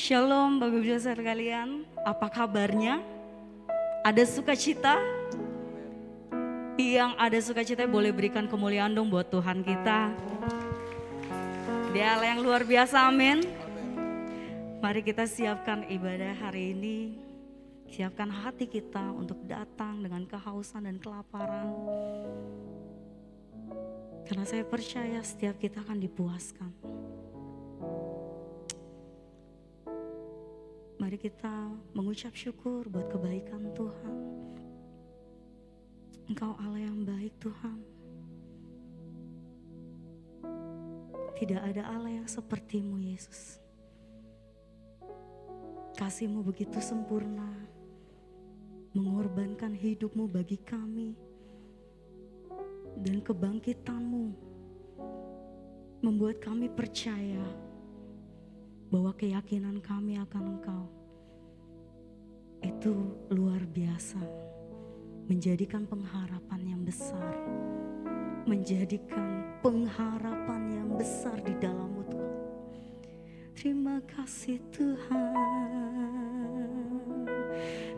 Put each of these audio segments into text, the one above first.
Shalom Bapak Ibu Saudara sekalian, apa kabarnya? Ada sukacita? Yang ada sukacita boleh berikan kemuliaan dong buat Tuhan kita. Dia Allah yang luar biasa, amin. Mari kita siapkan ibadah hari ini. Siapkan hati kita untuk datang dengan kehausan dan kelaparan. Karena saya percaya setiap kita akan dipuaskan. Mari kita mengucap syukur buat kebaikan Tuhan. Engkau Allah yang baik Tuhan. Tidak ada Allah yang seperti-Mu Yesus. Kasih-Mu begitu sempurna. Mengorbankan hidup-Mu bagi kami. Dan kebangkitan-Mu membuat kami percaya bahwa keyakinan kami akan Engkau itu luar biasa, menjadikan pengharapan yang besar, menjadikan pengharapan yang besar di dalam-Mu Tuhan. Terima kasih Tuhan,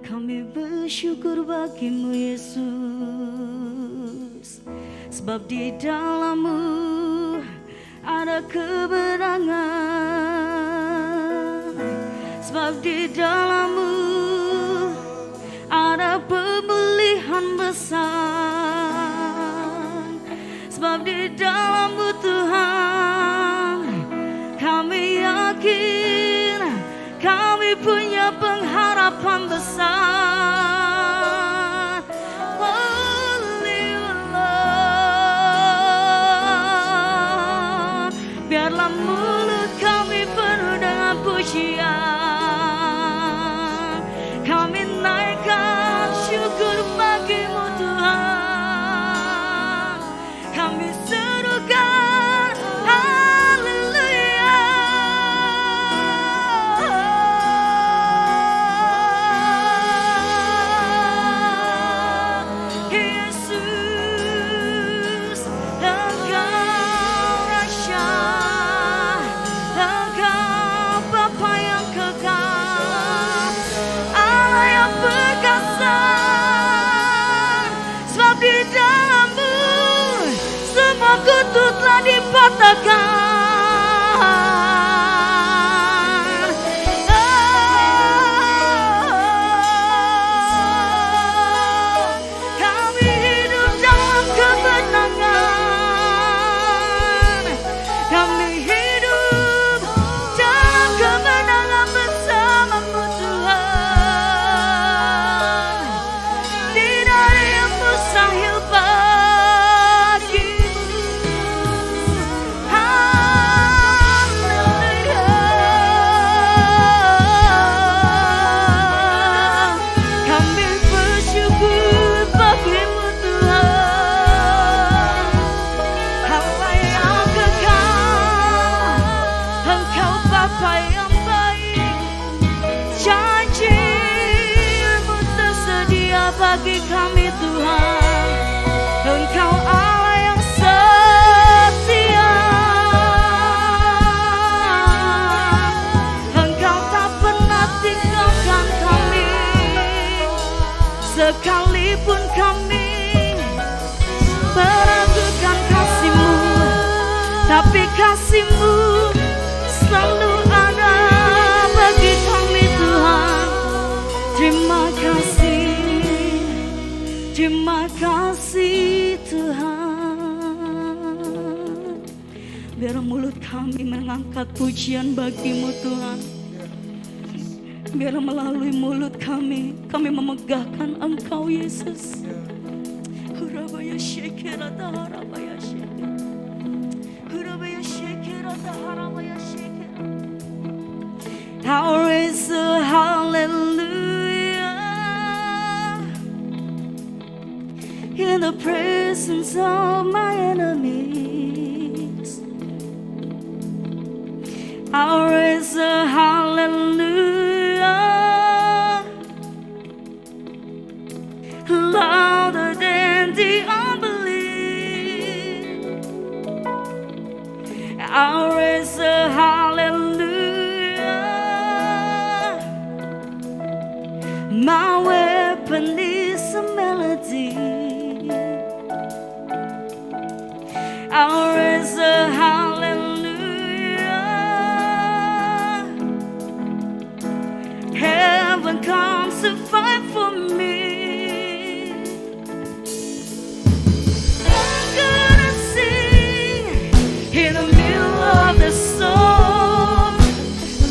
kami bersyukur bagi-Mu Yesus, sebab di dalam-Mu ada kebenaran. Sebab di dalam-Mu ada pemulihan besar. Sebab di dalam-Mu Tuhan kami yakin kami punya pengharapan besar. Haleluya. Biarlah mulut kami penuh dengan pujian. Kami naikkan syukur bagi-Mu Tuhan. Kami serukan haleluya. Yesus, Engkau Raja, Engkau Bapa yang kekal, Allah yang perkasa. Sebab di dalam-Mu semua kutu telah dipatahkan. Kami hidup dalam kemenangan. Kami hidup dalam kemenangan bersama-Mu Tuhan. Tidak ada yang mustahil bagi-Mu. Haleluya. Kami bersyukur bagi-Mu Tuhan, Allah yang kekal, Engkau Bapa yang baik. Janji-Mu tersedia bagi kami Tuhan. Engkau Allah yang setia. Engkau tak pernah tinggalkan kami, sekalipun kami meragukan kasih-Mu, tapi kasih-Mu selalu ada bagi kami Tuhan. Terima kasih Tuhan. Biar mulut kami mengangkat pujian bagi-Mu Tuhan. Biar melalui mulut kami memegahkan Engkau Yesus. Hurabaya shekerata harabaya sheker. Hurabaya shekerata harabaya sheker. How is a hallelujah in the presence of my enemies. How is a hallelujah louder than the unbelief. How is a hallelujah one comes to fight for me. I'm gonna sing in the middle of the storm,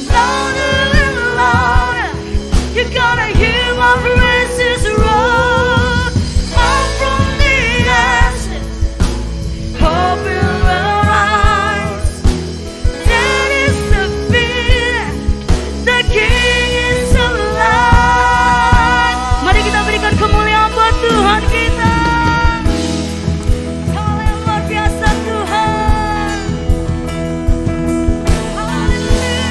louder and louder. You're gonna hear my praises roar. I'm from the ashes, hope will arise. That is the fear, the King is alive. Mari kita berikan kemuliaan buat Tuhan kita. Hal yang luar biasa Tuhan. Hallelujah.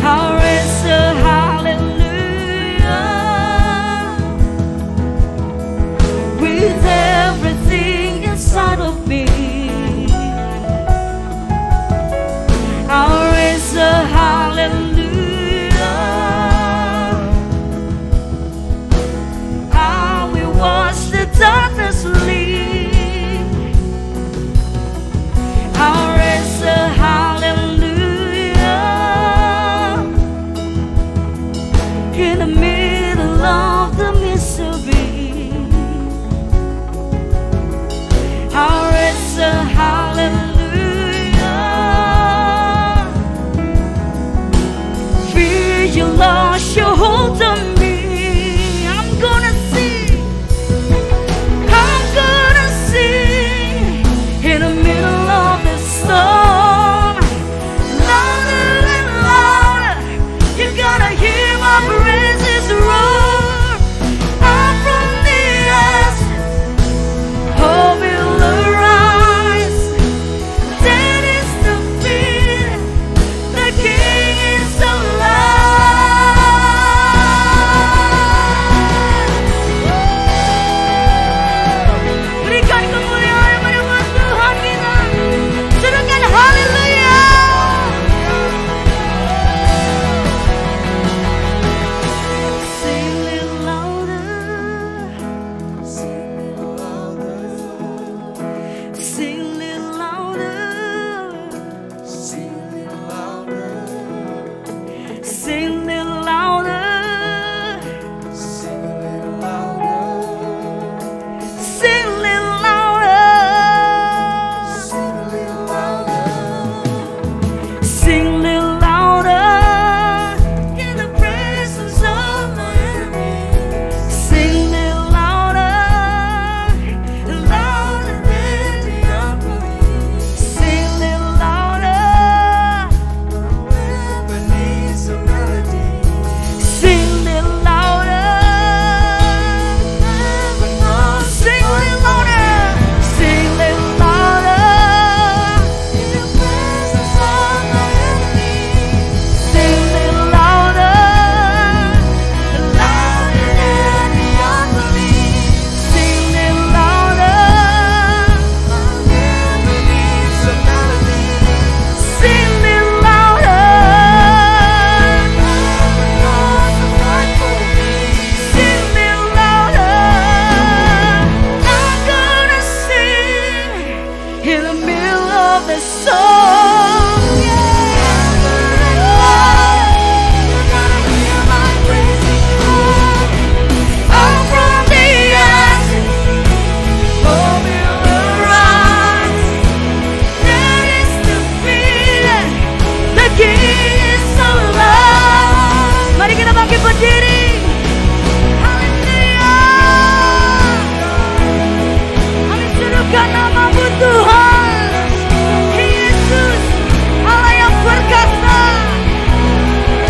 I'll raise a hallelujah with everything inside of me. I'll raise a hallelujah. I will watch the darkness leave. I'll raise a hallelujah in the middle of the misery. I'll raise a hallelujah. Fear you lost your hold on me. I'm gonna sing. I'm gonna sing in the middle of the storm, louder and louder. You're gonna hear my praises roar. I'm from the ashes, hope will arise. That is the fear, the King is alive. Berikan kemuliaan pada Tuhan kita. Serukan haleluya. Sing it louder. Sing it louder. Sing it louder. Sing it louder. Sing it louder. Sing it louder. Sing it louder. Sing it louder. Sing it louder in the presence of my enemies. Sing it louder, louder than the unbelief. Sing it louder, Beneath the melody. sing it louder. Sing it louder, sing it louder in the presence of my enemies. Sing it louder, louder than the unbelief. Sing it louder, Beneath the melody. sing it louder. Fight for me. Sing it louder. I'm gonna sing in the middle of the song. You're gonna hear my praising roar. I'm from the ashes, hope will arise. That is the fear, the King is alive. Mari kita bangkit berdiri. Haleluya. Kami serukan nama-Mu Tuhan. Yesus, Allah yang perkasa,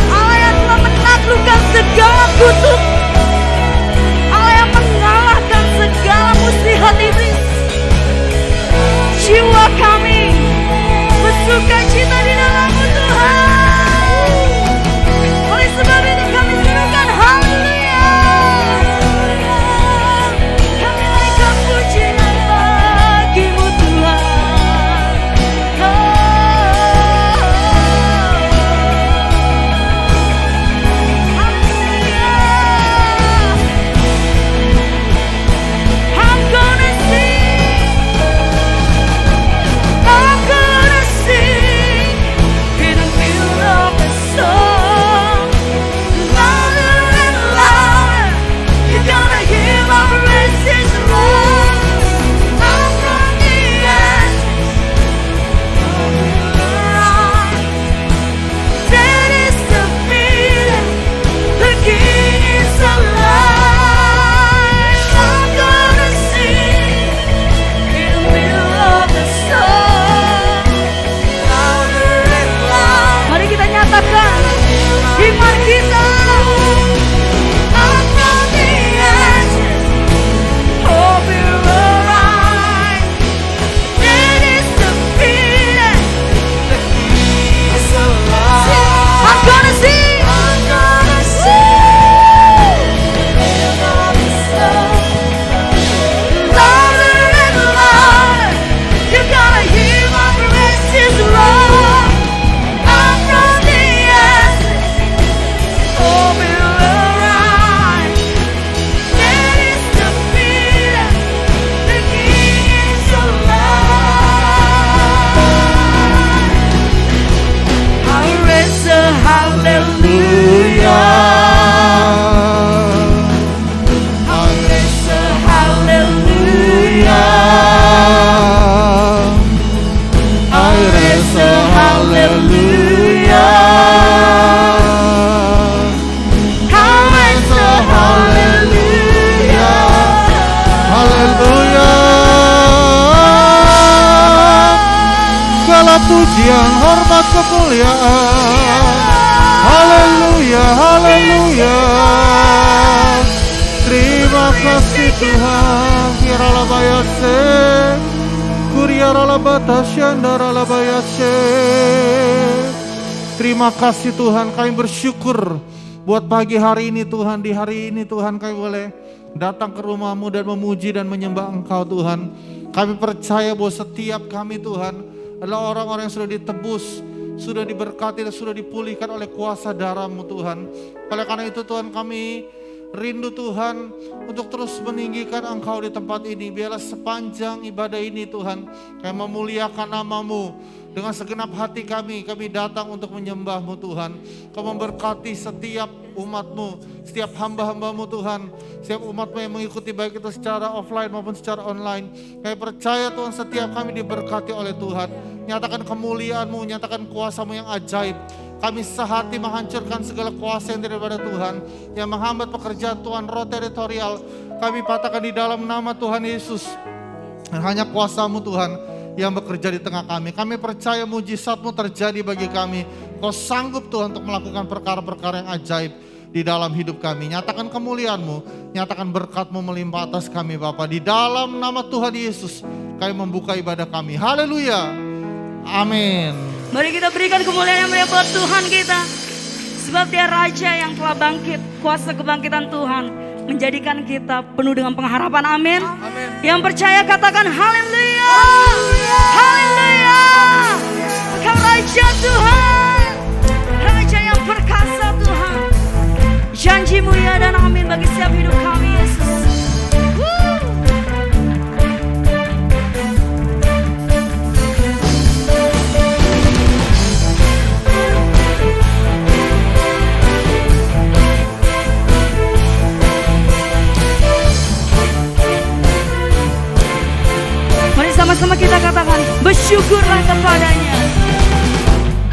Allah yang telah menaklukkan segala kutuk, Allah yang mengalahkan segala muslihat iblis. Jiwa kami bersuka cita di dalam-Mu Tuhan. Oleh sebab itu kami serukan haleluya. Kami naikkan pujian bagi-Mu Tuhan. Haleluya. segala pujian, hormat, kemuliaan. Haleluya, haleluya. Terima kasih Tuhan. Kirala bayase, kuriara batasya, darala bayase. Terima kasih Tuhan, kami bersyukur buat pagi hari ini Tuhan. Di hari ini Tuhan kami boleh datang ke rumah-Mu dan memuji dan menyembah Engkau Tuhan. Kami percaya bahwa setiap kami Tuhan adalah orang-orang yang sudah ditebus, sudah diberkati dan sudah dipulihkan oleh kuasa darah-Mu Tuhan. Oleh karena itu Tuhan, kami rindu Tuhan untuk terus meninggikan Engkau di tempat ini. Biarlah sepanjang ibadah ini Tuhan, kami memuliakan nama-Mu. Dengan segenap hati kami datang untuk menyembah-Mu Tuhan. Kau memberkati setiap umat-Mu, setiap hamba-hamba-Mu Tuhan, setiap umat-Mu yang mengikuti baik itu secara offline maupun secara online. Kami percaya Tuhan, setiap kami diberkati oleh Tuhan. Nyatakan kemuliaan-Mu, nyatakan kuasa-Mu yang ajaib. Kami sehati menghancurkan segala kuasa yang daripada Tuhan, yang menghambat pekerjaan Tuhan roh teritorial. Kami patahkan di dalam nama Tuhan Yesus. Dan hanya kuasa-Mu Tuhan yang bekerja di tengah kami. Kami percaya mujizat-Mu terjadi bagi kami. Kau sanggup Tuhan untuk melakukan perkara-perkara yang ajaib di dalam hidup kami. Nyatakan kemuliaan-Mu, nyatakan berkat-Mu melimpah atas kami Bapa. Di dalam nama Tuhan Yesus kami membuka ibadah kami. Haleluya. Amin. Mari kita berikan kemuliaan yang mulia buat Tuhan kita. Sebab Dia Raja yang telah bangkit, kuasa kebangkitan Tuhan menjadikan kita penuh dengan pengharapan. Amin. Yang percaya katakan haleluya. Haleluya. Engkau Raja Tuhan, Raja yang perkasa Tuhan. Janji-Mu ya dan amin bagi setiap hidup kami Yesus. Sama-sama kita katakan, bersyukurlah kepadanya.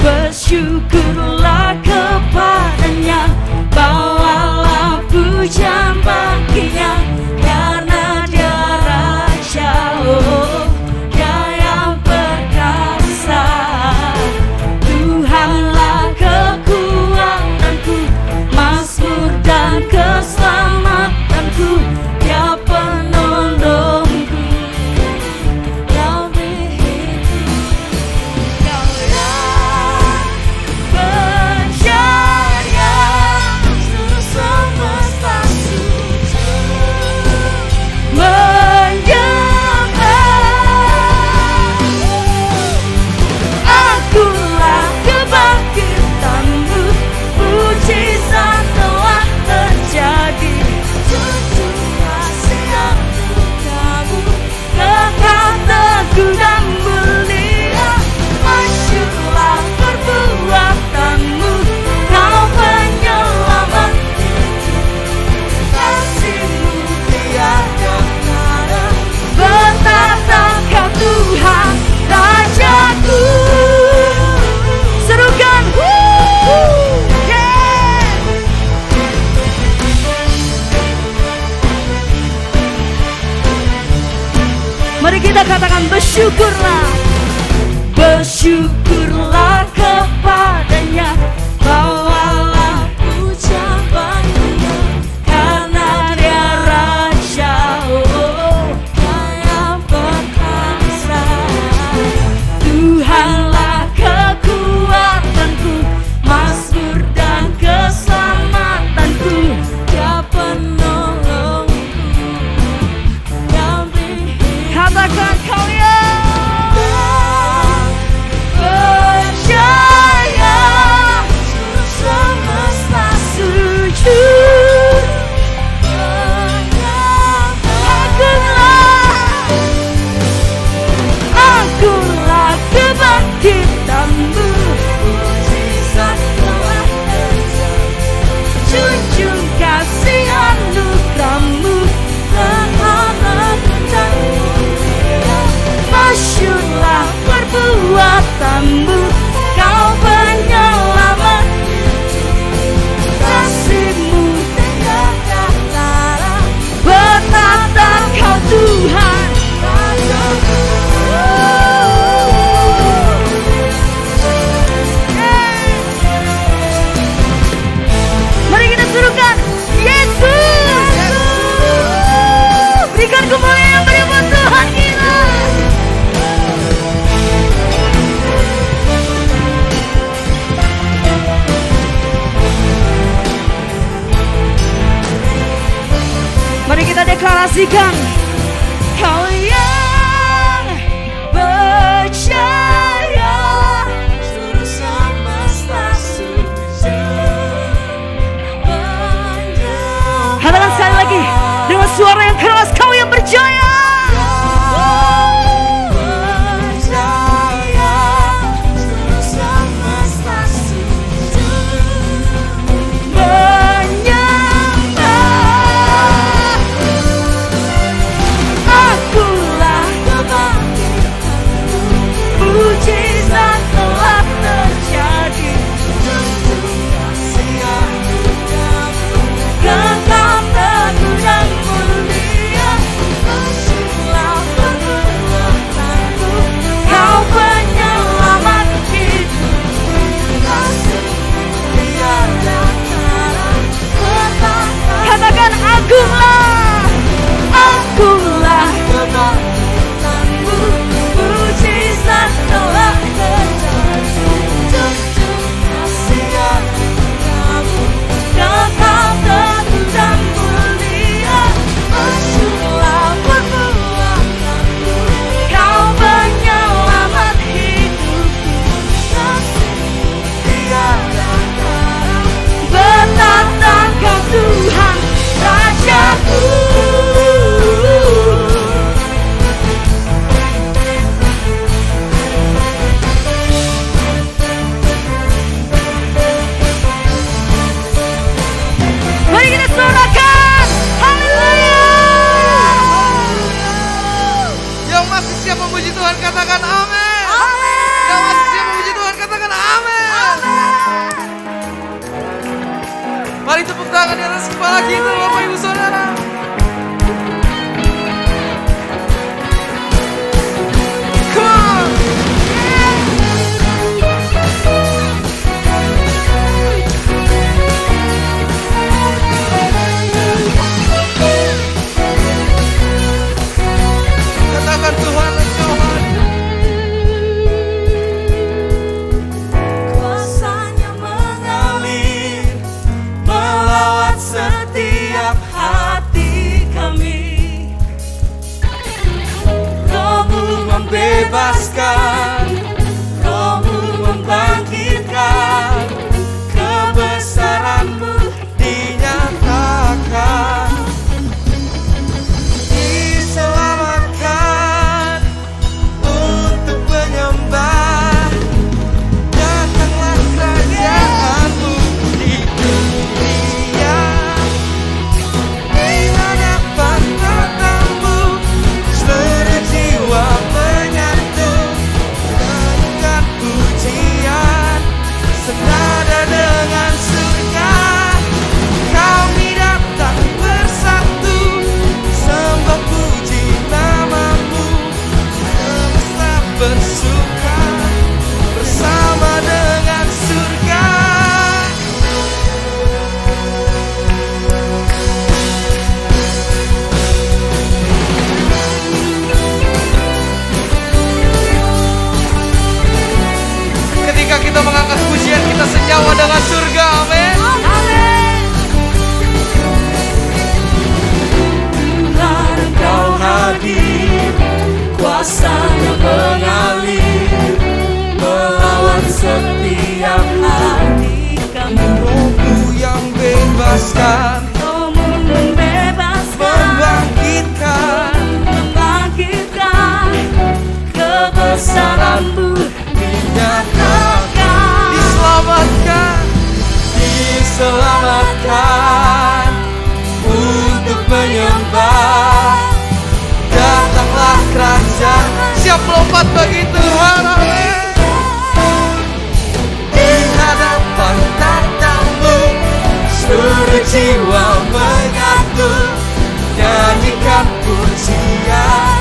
Bersyukurlah kepadanya, bawalah pujian baginya, karena Dia Raja, oh, Dia yang perkasa. Tuhanlah kekuatanku, mazmur dan keselamatanku, Dia penolongku. Mari kita katakan bersyukurlah. Bersyukurlah kepadanya, bawalah pujian baginya, karena Dia Raja, oh, Dia yang perkasa. Tuhanlah kekuatanku, mazmur dan keselamatanku, Dia penolongku. Katakan kalian percaya, semesta sujud. Akulah kebangkitanmu, mujizat telah terjadi. Junjung kasih anugerah-Mu, deklarasikan, Kau yang percaya Seluruh semesta sujud menyembah. Katakan sekali lagi dengan suara yang keras, Kau yang percaya. Mari tepuk tangan di atas kepala kita, Bapak Ibu Saudara. Come on. Katakan Tuhan, Engkau hadir. Kuasanya mengalir melawat setiap hati kami. Roh-Mu membebaskan, Roh-Mu membangkitkan, kebesaran-Mu dinyatakan. Diselamatkan untuk menyembah, datanglah kerajaan-Mu di dunia. Di hadapan tatamu, seluruh jiwa menyatu, nyanyikan pujian senada dengan surga. Kami datang bersatu, sembah puji nama-Mu, semesta bersuka bersama dengan surga. Ketika kita mengangkat pujian, kita senyawa dengan surga. Amin. Tuhan, Engkau hadir, kuasa-Nya mengalir melawat setiap hati kami. Roh-Mu yang bebaskan, Roh-Mu membangkitkan, kebesaran-Mu dinyatakan. Diselamatkan, diselamatkan untuk menyembah, datanglah kerajaan. Siap melompat bagi Tuhan. Amin. Di hadapan tatamu, seluruh jiwa menyatu, nyanyikan pujian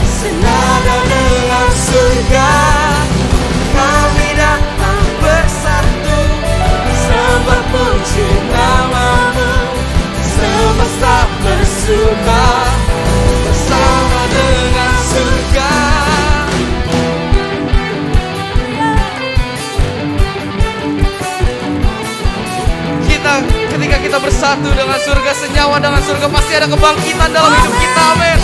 senada dengan surga. Kami datang bersatu, sembah puji nama-Mu, semesta bersuka bersama dengan surga. Ketika kita bersatu bersatu dengan surga, senyawa dengan surga. Pasti ada kebangkitan dalam hidup kita, amin.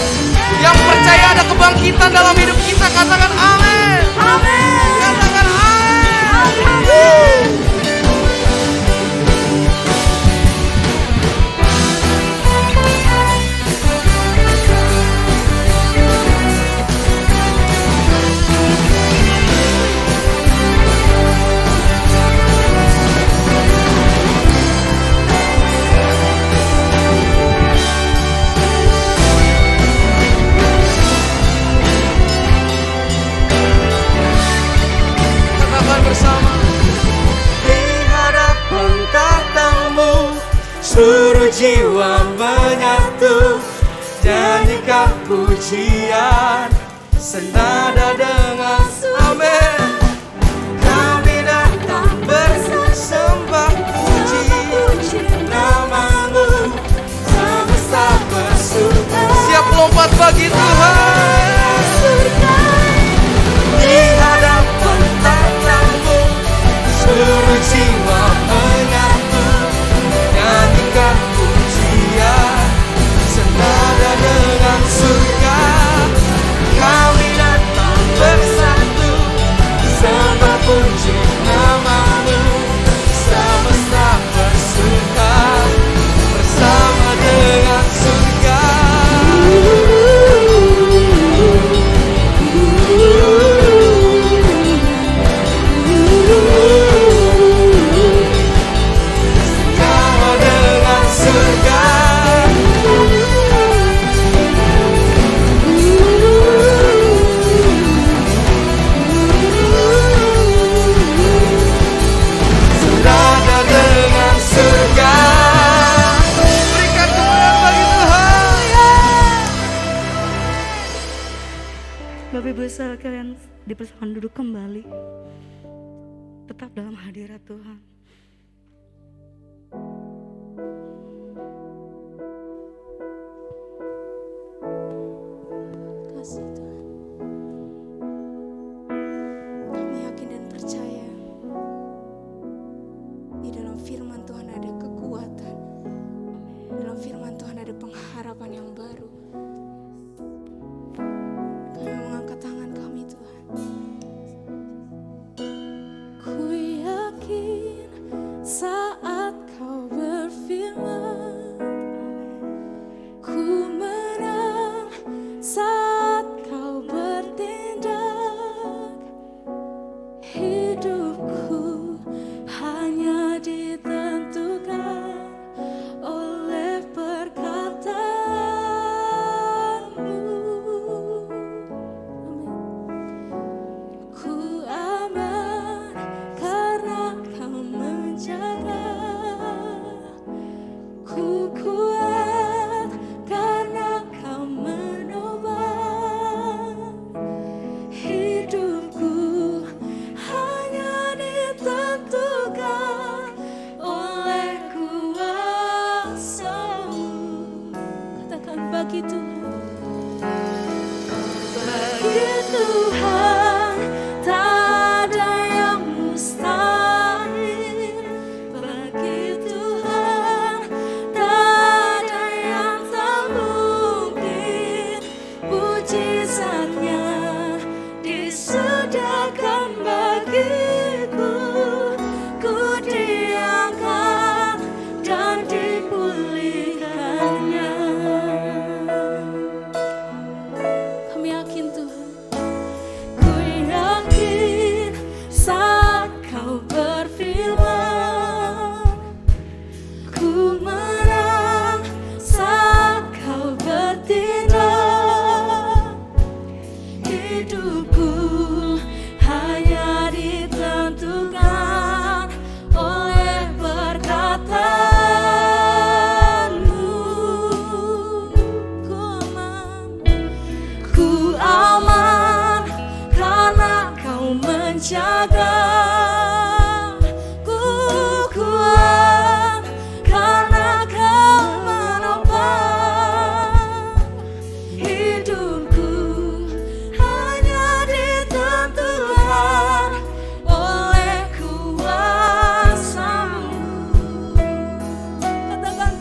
Yang percaya ada kebangkitan dalam hidup kita, katakan amin. Amin. Katakan amin. Amin. Katakan bersama. Di hadapan tatamu, seluruh jiwa menyatu, nyanyikan pujian senada dengan amin. Kami datang bersembah puji namamu, semesta bersuka. Siap lompat bagi Tuhan. Di hadapan tatamu, seluruh jiwa menyatu, nyanyikan pujian senada dengan surga. Kami datang bersatu, sembah puji namamu, semesta bersuka bersama dengan surga. Senyawa dengan surga. Senada dengan surga. Berikan kemuliaan bagi Tuhan. Bapak Ibu sekalian dipersilakan duduk kembali. Tetap dalam hadirat Tuhan. Kasih Tuhan. Kami yakin dan percaya di dalam firman Tuhan ada kekuatan. Dalam firman Tuhan ada pengharapan yang baru. Kami mengangkat tangan kami Tuhan. Ku yakin saat kau berfirman, ku menang saat kau bertindak. Hidupku hanya ditentukan oleh perkataanmu. Amin. Ku aman karena kau menjaga. Ku kuat karena kau menopang. Hidupku hanya ditentukan oleh kuasa-Mu. Katakan bagi Tuhan. Bagi Tuhan tak ada yang mustahil. Bagi Tuhan tak ada yang tak mungkin. Mujizatnya disediakan bagiku. Ku diangkat dan dipulihkannya. Kami yakin Tuhan. Ku yakin saat kau berfirman, ku menang saat kau bertindak. Hidupku hanya ditentukan oleh perkataanmu. Ku aman karena kau menjaga. Ku kuat karena kau menopang. Hidupku hanya ditentukan oleh kuasa-Mu. Katakan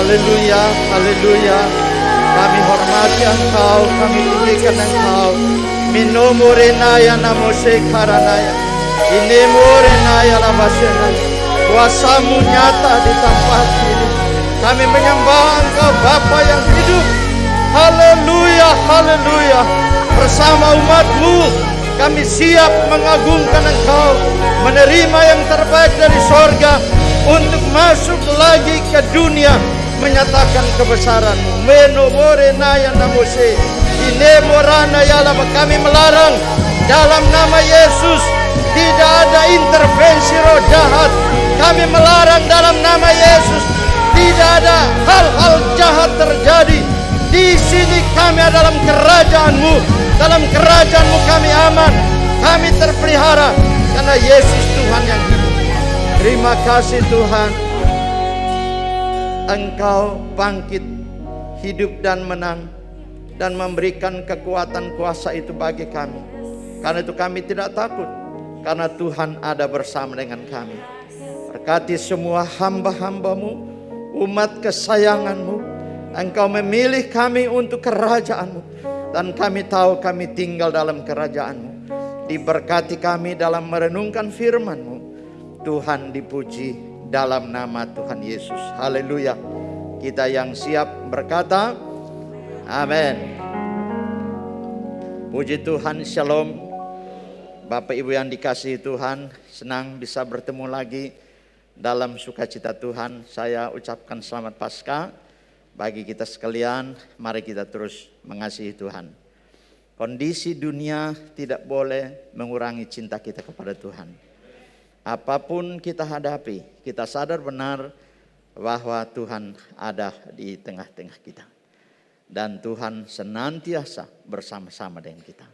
Haleluya, haleluya. Kami hormati Engkau, kami tinggikan Engkau. Minomorenaya namose karanaya. Inemorenaya labasenaya. Kuasamu nyata di tempat ini. Kami menyembah Engkau Bapa yang hidup. Haleluya, haleluya. Bersama umat-Mu kami siap mengagungkan Engkau, menerima yang terbaik dari sorga untuk masuk lagi ke dunia menyatakan kebesaran-Mu. Menomorenaya namose. Inemoranaya laba. Kami melarang dalam nama Yesus tidak ada intervensi roh jahat. Kami melarang dalam nama Yesus tidak ada hal-hal jahat terjadi. Di sini kami ada dalam kerajaan-Mu. Dalam kerajaan-Mu kami aman. Kami terpelihara karena Yesus Tuhan yang hidup. Terima kasih Tuhan. Engkau bangkit, hidup dan menang, dan memberikan kekuatan kuasa itu bagi kami. Karena itu kami tidak takut, karena Tuhan ada bersama dengan kami. Berkati semua hamba-hamba-Mu, umat kesayangan-Mu. Engkau memilih kami untuk kerajaan-Mu, dan kami tahu kami tinggal dalam kerajaan-Mu. Diberkati kami dalam merenungkan firman-Mu. Tuhan dipuji dalam nama Tuhan Yesus. Haleluya. Kita yang siap berkata amin. Puji Tuhan, shalom. Bapak Ibu yang dikasihi Tuhan, senang bisa bertemu lagi dalam sukacita Tuhan. Saya ucapkan selamat Paskah bagi kita sekalian. Mari kita terus mengasihi Tuhan. Kondisi dunia tidak boleh mengurangi cinta kita kepada Tuhan. Apapun kita hadapi, kita sadar benar bahwa Tuhan ada di tengah-tengah kita. Dan Tuhan senantiasa bersama-sama dengan kita.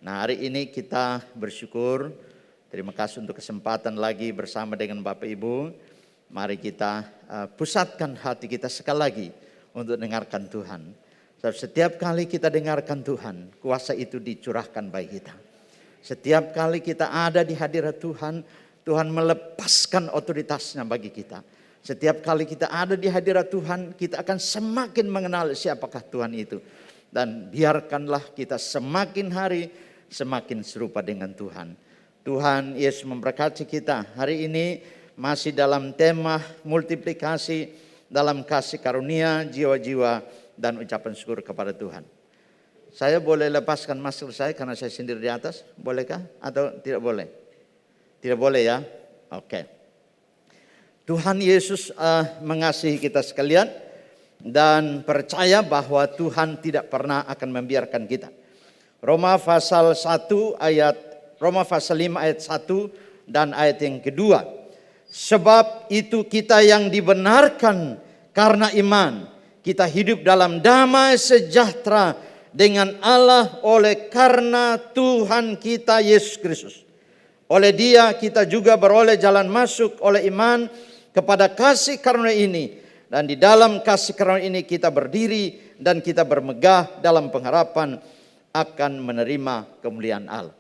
Nah, hari ini kita bersyukur. Terima kasih untuk kesempatan lagi bersama dengan Bapak Ibu. Mari kita pusatkan hati kita sekali lagi untuk dengarkan Tuhan. Sebab setiap kali kita dengarkan Tuhan, kuasa itu dicurahkan bagi kita. Setiap kali kita ada di hadirat Tuhan, Tuhan melepaskan otoritasnya bagi kita. Setiap kali kita ada di hadirat Tuhan, kita akan semakin mengenal siapakah Tuhan itu. Dan biarkanlah kita semakin hari semakin serupa dengan Tuhan. Tuhan Yesus memberkati kita. Hari ini masih dalam tema multiplikasi dalam kasih karunia, jiwa-jiwa, dan ucapan syukur kepada Tuhan. Saya boleh lepaskan masker saya karena saya sendiri di atas, bolehkah? Atau tidak boleh? Tidak boleh ya? Oke. Tuhan Yesus mengasihi kita sekalian dan percaya bahwa Tuhan tidak pernah akan membiarkan kita. Roma pasal 5 ayat 1 dan ayat yang kedua. Sebab itu kita yang dibenarkan karena iman, kita hidup dalam damai sejahtera dengan Allah oleh karena Tuhan kita Yesus Kristus. Oleh Dia kita juga beroleh jalan masuk oleh iman kepada kasih karunia ini. Dan di dalam kasih karunia ini kita berdiri dan kita bermegah dalam pengharapan akan menerima kemuliaan Allah.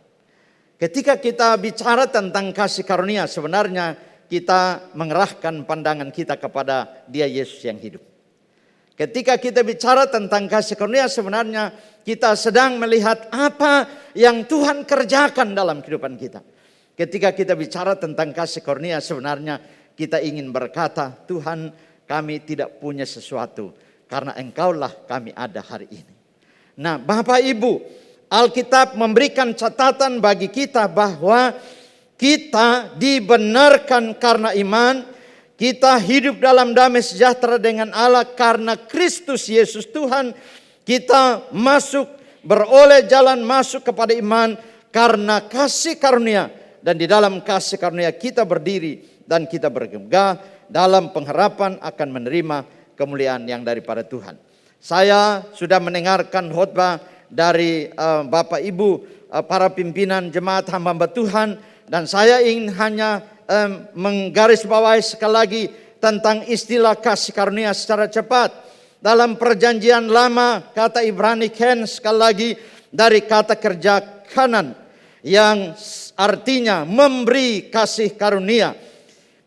Ketika kita bicara tentang kasih karunia, sebenarnya kita mengerahkan pandangan kita kepada Dia Yesus yang hidup. Ketika kita bicara tentang kasih karunia, sebenarnya kita sedang melihat apa yang Tuhan kerjakan dalam kehidupan kita. Ketika kita bicara tentang kasih karunia, sebenarnya kita ingin berkata, Tuhan, kami tidak punya sesuatu karena Engkaulah kami ada hari ini. Nah, Bapak Ibu, Alkitab memberikan catatan bagi kita bahwa kita dibenarkan karena iman, kita hidup dalam damai sejahtera dengan Allah karena Kristus Yesus Tuhan. Kita masuk, beroleh jalan masuk kepada iman karena kasih karunia. Dan di dalam kasih karunia kita berdiri dan kita bergegah dalam pengharapan akan menerima kemuliaan yang daripada Tuhan. Saya sudah mendengarkan khotbah dari Bapak Ibu, para pimpinan jemaat hamba Tuhan. Dan saya ingin hanya menggarisbawahi sekali lagi tentang istilah kasih karunia secara cepat. Dalam perjanjian lama kata Ibrani ken sekali lagi dari kata kerja kanan. Yang artinya memberi kasih karunia.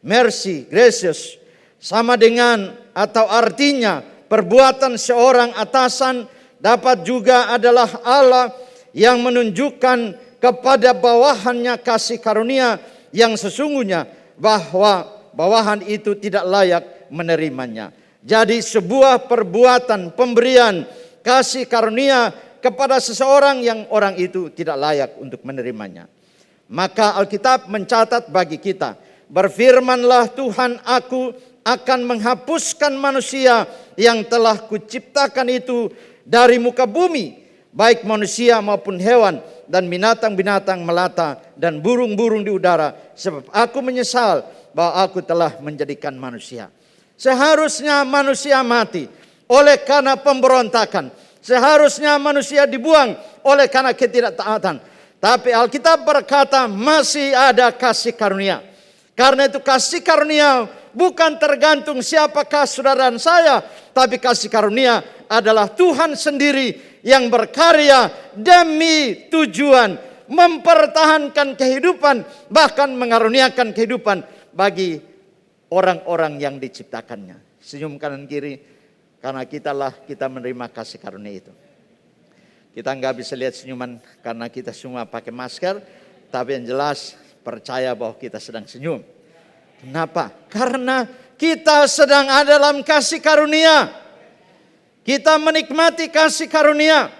Mercy, gracious. Sama dengan atau artinya perbuatan seorang atasan dapat juga adalah Allah yang menunjukkan kepada bawahannya kasih karunia yang sesungguhnya, bahwa bawahan itu tidak layak menerimanya. Jadi sebuah perbuatan pemberian kasih karunia kepada seseorang yang orang itu tidak layak untuk menerimanya. Maka Alkitab mencatat bagi kita, berfirmanlah Tuhan, aku akan menghapuskan manusia yang telah kuciptakan itu dari muka bumi, baik manusia maupun hewan dan binatang-binatang melata dan burung-burung di udara, sebab aku menyesal bahwa aku telah menjadikan manusia. Seharusnya manusia mati oleh karena pemberontakan. Seharusnya manusia dibuang oleh karena ketidaktaatan. Tapi Alkitab berkata masih ada kasih karunia. Karena itu kasih karunia bukan tergantung siapakah saudara dan saya, tapi kasih karunia adalah Tuhan sendiri yang berkarya demi tujuan mempertahankan kehidupan, bahkan mengaruniakan kehidupan bagi orang-orang yang diciptakannya. Senyum kanan kiri, karena kita menerima kasih karunia itu. Kita nggak bisa lihat senyuman karena kita semua pakai masker, tapi yang jelas percaya bahwa kita sedang senyum. Kenapa? Karena kita sedang ada dalam kasih karunia. Kita menikmati kasih karunia.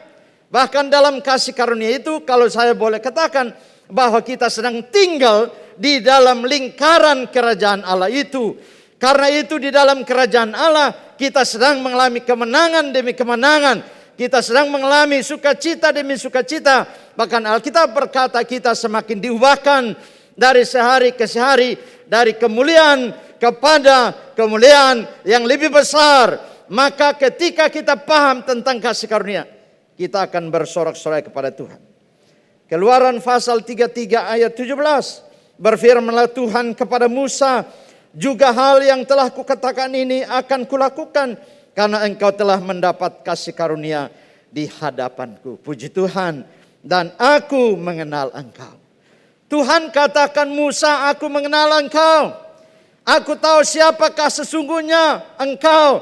Bahkan dalam kasih karunia itu, kalau saya boleh katakan, bahwa kita sedang tinggal di dalam lingkaran kerajaan Allah itu. Karena itu di dalam kerajaan Allah kita sedang mengalami kemenangan demi kemenangan. Kita sedang mengalami sukacita demi sukacita. Bahkan Alkitab berkata kita semakin diubahkan dari sehari ke sehari, dari kemuliaan kepada kemuliaan yang lebih besar. Maka ketika kita paham tentang kasih karunia, kita akan bersorak-sorai kepada Tuhan. Keluaran pasal 33 ayat 17. Berfirmanlah Tuhan kepada Musa, juga hal yang telah kukatakan ini akan kulakukan, karena engkau telah mendapat kasih karunia di hadapanku. Puji Tuhan, dan aku mengenal engkau. Tuhan katakan Musa, aku mengenal engkau. Aku tahu siapakah sesungguhnya engkau.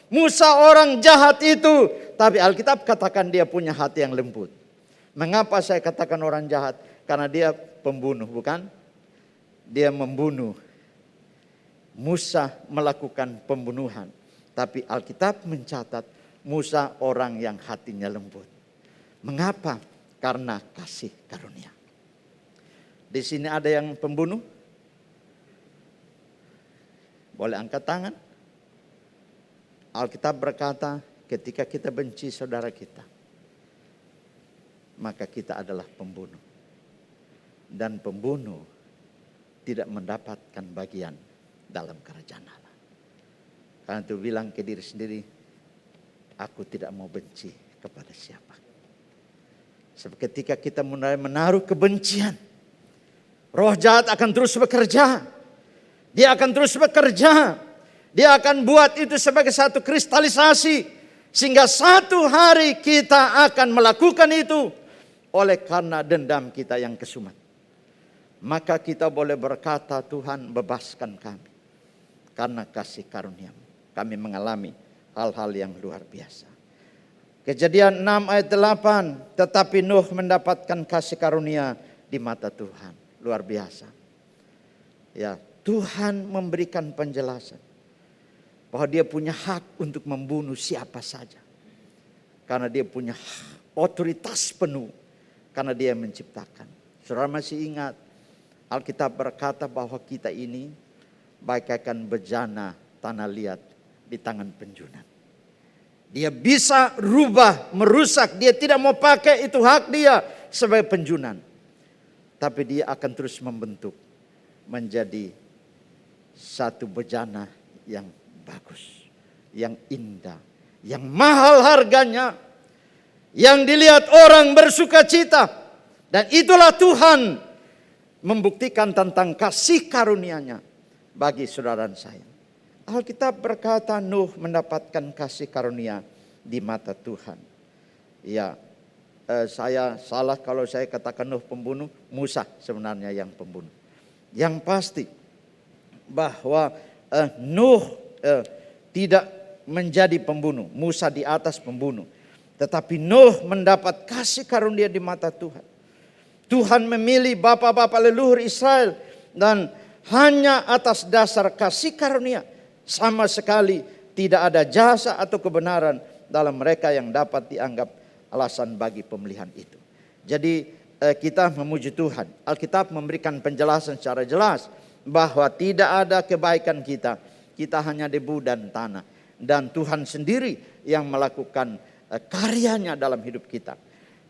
Musa orang jahat itu, tapi Alkitab katakan dia punya hati yang lembut. Mengapa saya katakan orang jahat? Karena dia pembunuh, bukan? Dia membunuh. Musa melakukan pembunuhan. Tapi Alkitab mencatat Musa orang yang hatinya lembut. Mengapa? Karena kasih karunia. Di sini ada yang pembunuh? Boleh angkat tangan? Alkitab berkata, ketika kita benci saudara kita, maka kita adalah pembunuh. Dan pembunuh tidak mendapatkan bagian dalam kerajaan Allah. Karena itu bilang ke diri sendiri, aku tidak mau benci kepada siapa. Sebab ketika kita mulai menaruh kebencian, roh jahat akan terus bekerja. Dia akan terus bekerja. Dia akan buat itu sebagai satu kristalisasi. Sehingga satu hari kita akan melakukan itu. Oleh karena dendam kita yang kesumat. Maka kita boleh berkata, Tuhan bebaskan kami. Karena kasih karunia-Mu. Kami mengalami hal-hal yang luar biasa. Kejadian 6 ayat 8. Tetapi Nuh mendapatkan kasih karunia di mata Tuhan. Luar biasa. Ya, Tuhan memberikan penjelasan. Bahwa dia punya hak untuk membunuh siapa saja. Karena dia punya otoritas penuh. Karena dia menciptakan. Saudara masih ingat. Alkitab berkata bahwa kita ini bagaikan bejana tanah liat di tangan penjunan. Dia bisa rubah, merusak. Dia tidak mau pakai, itu hak dia sebagai penjunan. Tapi dia akan terus membentuk menjadi satu bejana yang bagus, yang indah, yang mahal harganya, yang dilihat orang bersuka cita. Dan itulah Tuhan membuktikan tentang kasih karunia-Nya bagi saudara dan saya. Alkitab berkata Nuh mendapatkan kasih karunia di mata Tuhan. Ya, saya salah kalau saya katakan Nuh pembunuh, Musa sebenarnya yang pembunuh. Yang pasti bahwa Nuh tidak menjadi pembunuh. Musa di atas pembunuh. Tetapi Nuh mendapat kasih karunia di mata Tuhan. Tuhan memilih bapak-bapak leluhur Israel dan hanya atas dasar kasih karunia. Sama sekali tidak ada jasa atau kebenaran dalam mereka yang dapat dianggap alasan bagi pemilihan itu. Jadi kita memuji Tuhan. Alkitab memberikan penjelasan secara jelas bahwa tidak ada kebaikan kita. Kita hanya debu dan tanah. Dan Tuhan sendiri yang melakukan karyanya dalam hidup kita.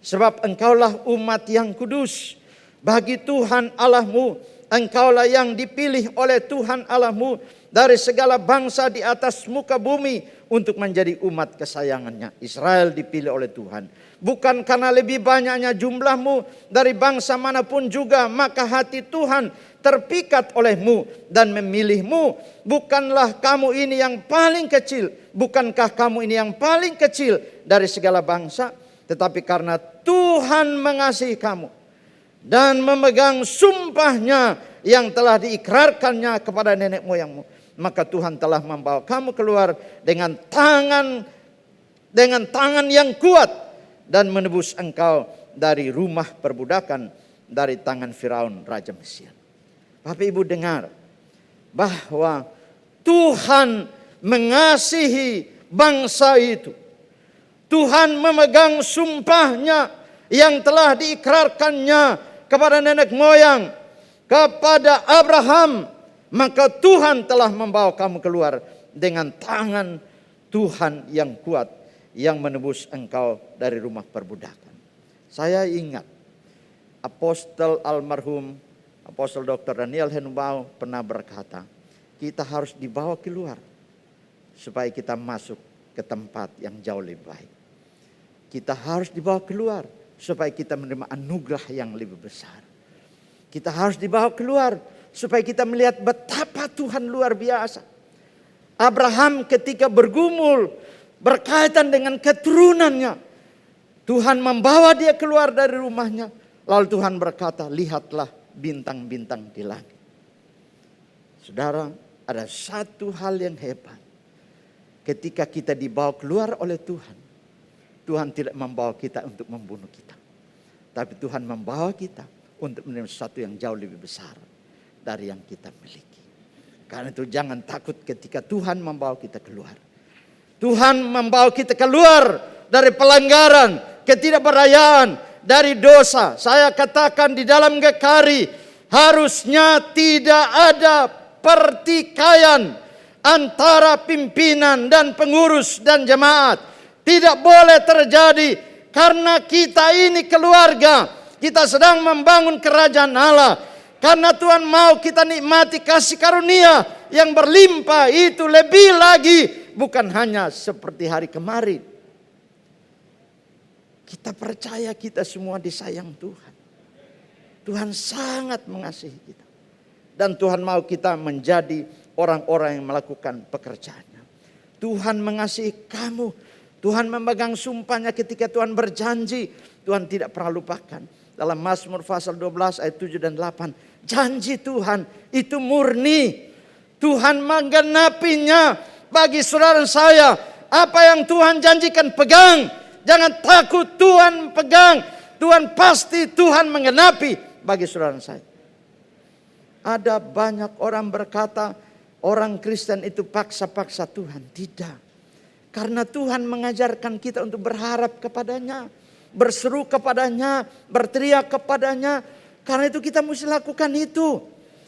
Sebab engkaulah umat yang kudus bagi Tuhan Allahmu. Engkaulah yang dipilih oleh Tuhan Allahmu dari segala bangsa di atas muka bumi untuk menjadi umat kesayangannya. Israel dipilih oleh Tuhan. Bukan karena lebih banyaknya jumlahmu dari bangsa manapun juga, maka hati Tuhan terpikat olehmu dan memilihmu. Bukanlah kamu ini yang paling kecil, bukankah kamu ini yang paling kecil dari segala bangsa, tetapi karena Tuhan mengasihi kamu dan memegang sumpahnya yang telah diikrarkannya kepada nenek moyangmu, maka Tuhan telah membawa kamu keluar dengan tangan yang kuat dan menebus engkau dari rumah perbudakan, dari tangan Firaun raja Mesir. Bapak Ibu dengar bahwa Tuhan mengasihi bangsa itu. Tuhan memegang sumpahnya yang telah diikrarkannya kepada nenek moyang, kepada Abraham. Maka Tuhan telah membawa kamu keluar dengan tangan Tuhan yang kuat, yang menebus engkau dari rumah perbudakan. Saya ingat Apostol almarhum Apostol Dr. Daniel Henubau pernah berkata, kita harus dibawa keluar supaya kita masuk ke tempat yang jauh lebih baik. Kita harus dibawa keluar supaya kita menerima anugerah yang lebih besar. Kita harus dibawa keluar supaya kita melihat betapa Tuhan luar biasa. Abraham ketika bergumul berkaitan dengan keturunannya, Tuhan membawa dia keluar dari rumahnya. Lalu Tuhan berkata, lihatlah bintang-bintang di langit. Saudara, ada satu hal yang hebat. Ketika kita dibawa keluar oleh Tuhan, Tuhan tidak membawa kita untuk membunuh kita. Tapi Tuhan membawa kita untuk menerima sesuatu yang jauh lebih besar dari yang kita miliki. Karena itu jangan takut ketika Tuhan membawa kita keluar. Tuhan membawa kita keluar dari pelanggaran, ketidakberdayaan, dari dosa. Saya katakan di dalam GKRI harusnya tidak ada pertikaian antara pimpinan dan pengurus dan jemaat. Tidak boleh terjadi karena kita ini keluarga. Kita sedang membangun kerajaan Allah. Karena Tuhan mau kita nikmati kasih karunia yang berlimpah itu lebih lagi. Bukan hanya seperti hari kemarin. Kita percaya kita semua disayang Tuhan. Tuhan sangat mengasihi kita. Dan Tuhan mau kita menjadi orang-orang yang melakukan pekerjaannya. Tuhan mengasihi kamu. Tuhan memegang sumpahnya ketika Tuhan berjanji. Tuhan tidak pernah lupakan. Dalam Mazmur pasal 12 ayat 7 dan 8. Janji Tuhan itu murni. Tuhan menggenapinya bagi saudara saya. Apa yang Tuhan janjikan pegang. Jangan takut, Tuhan pegang. Tuhan pasti Tuhan menggenapi bagi saudara saya. Ada banyak orang berkata orang Kristen itu paksa-paksa Tuhan. Tidak. Karena Tuhan mengajarkan kita untuk berharap kepadanya. Berseru kepadanya. Berteriak kepadanya. Karena itu kita mesti lakukan itu.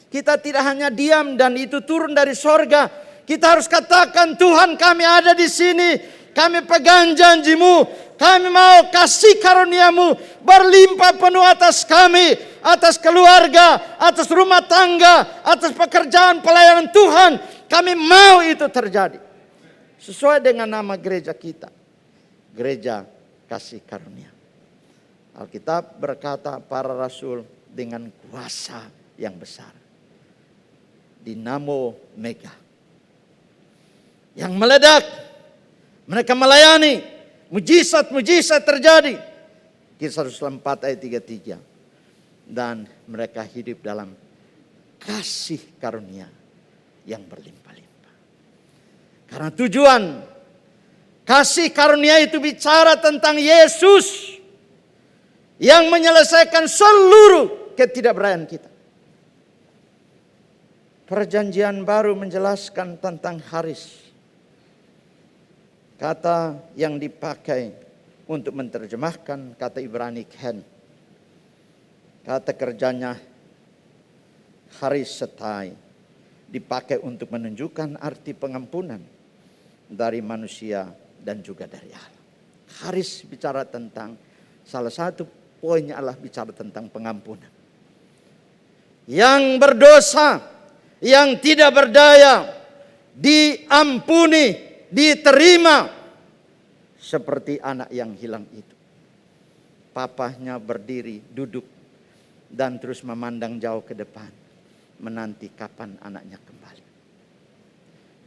Kita tidak hanya diam dan itu turun dari sorga. Kita harus katakan Tuhan kami ada di sini. Kami pegang janjimu. Kami mau kasih karuniamu berlimpah penuh atas kami. Atas keluarga. Atas rumah tangga. Atas pekerjaan pelayanan Tuhan. Kami mau itu terjadi. Sesuai dengan nama gereja kita. Gereja kasih karunia. Alkitab berkata para rasul dengan kuasa yang besar. Dinamo mega. Yang meledak. Mereka melayani. Mujizat-mujizat terjadi. Kisah Rasul 4 ayat 33. Dan mereka hidup dalam kasih karunia yang berlimpah-limpah. Karena tujuan kasih karunia itu bicara tentang Yesus yang menyelesaikan seluruh ketidakberdayaan kita. Perjanjian baru menjelaskan tentang haris. Kata yang dipakai untuk menerjemahkan kata Ibrani ken. Kata kerjanya haris setai. Dipakai untuk menunjukkan arti pengampunan dari manusia dan juga dari Allah. Haris bicara tentang, salah satu poinnya adalah bicara tentang pengampunan. Yang berdosa, yang tidak berdaya, diampuni, diterima. Seperti anak yang hilang itu. Papahnya berdiri, duduk, dan terus memandang jauh ke depan. Menanti kapan anaknya kembali.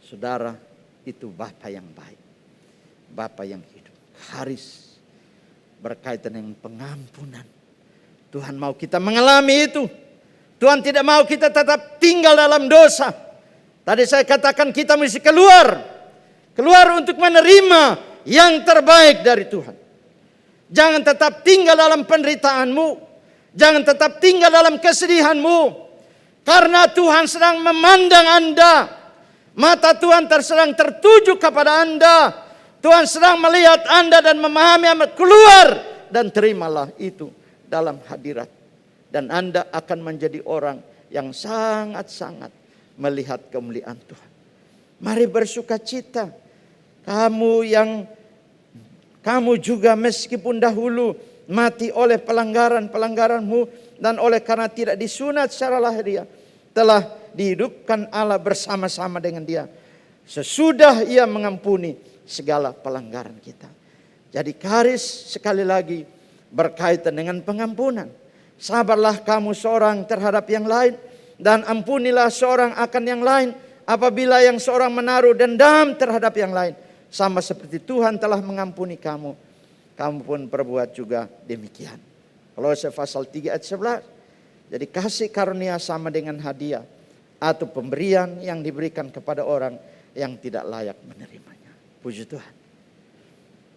Saudara, itu Bapa yang baik. Bapa yang hidup. Haris berkaitan dengan pengampunan. Tuhan mau kita mengalami itu. Tuhan tidak mau kita tetap tinggal dalam dosa. Tadi saya katakan kita mesti keluar. Keluar untuk menerima yang terbaik dari Tuhan. Jangan tetap tinggal dalam penderitaanmu. Jangan tetap tinggal dalam kesedihanmu. Karena Tuhan sedang memandang Anda. Mata Tuhan sedang tertuju kepada Anda. Tuhan sedang melihat Anda dan memahami Anda. Keluar dan terimalah itu dalam hadirat. Dan Anda akan menjadi orang yang sangat-sangat melihat kemuliaan Tuhan. Mari bersuka cita. Kamu juga meskipun dahulu mati oleh pelanggaran-pelanggaranmu dan oleh karena tidak disunat secara lahiriah, telah dihidupkan Allah bersama-sama dengan Dia sesudah Ia mengampuni segala pelanggaran kita. Jadi karis sekali lagi berkaitan dengan pengampunan. Sabarlah kamu seorang terhadap yang lain dan ampunilah seorang akan yang lain apabila yang seorang menaruh dendam terhadap yang lain. Sama seperti Tuhan telah mengampuni kamu, kamu pun perbuat juga demikian. Kolose pasal 3 ayat 11. Jadi kasih karunia sama dengan hadiah atau pemberian yang diberikan kepada orang yang tidak layak menerimanya. Puji Tuhan.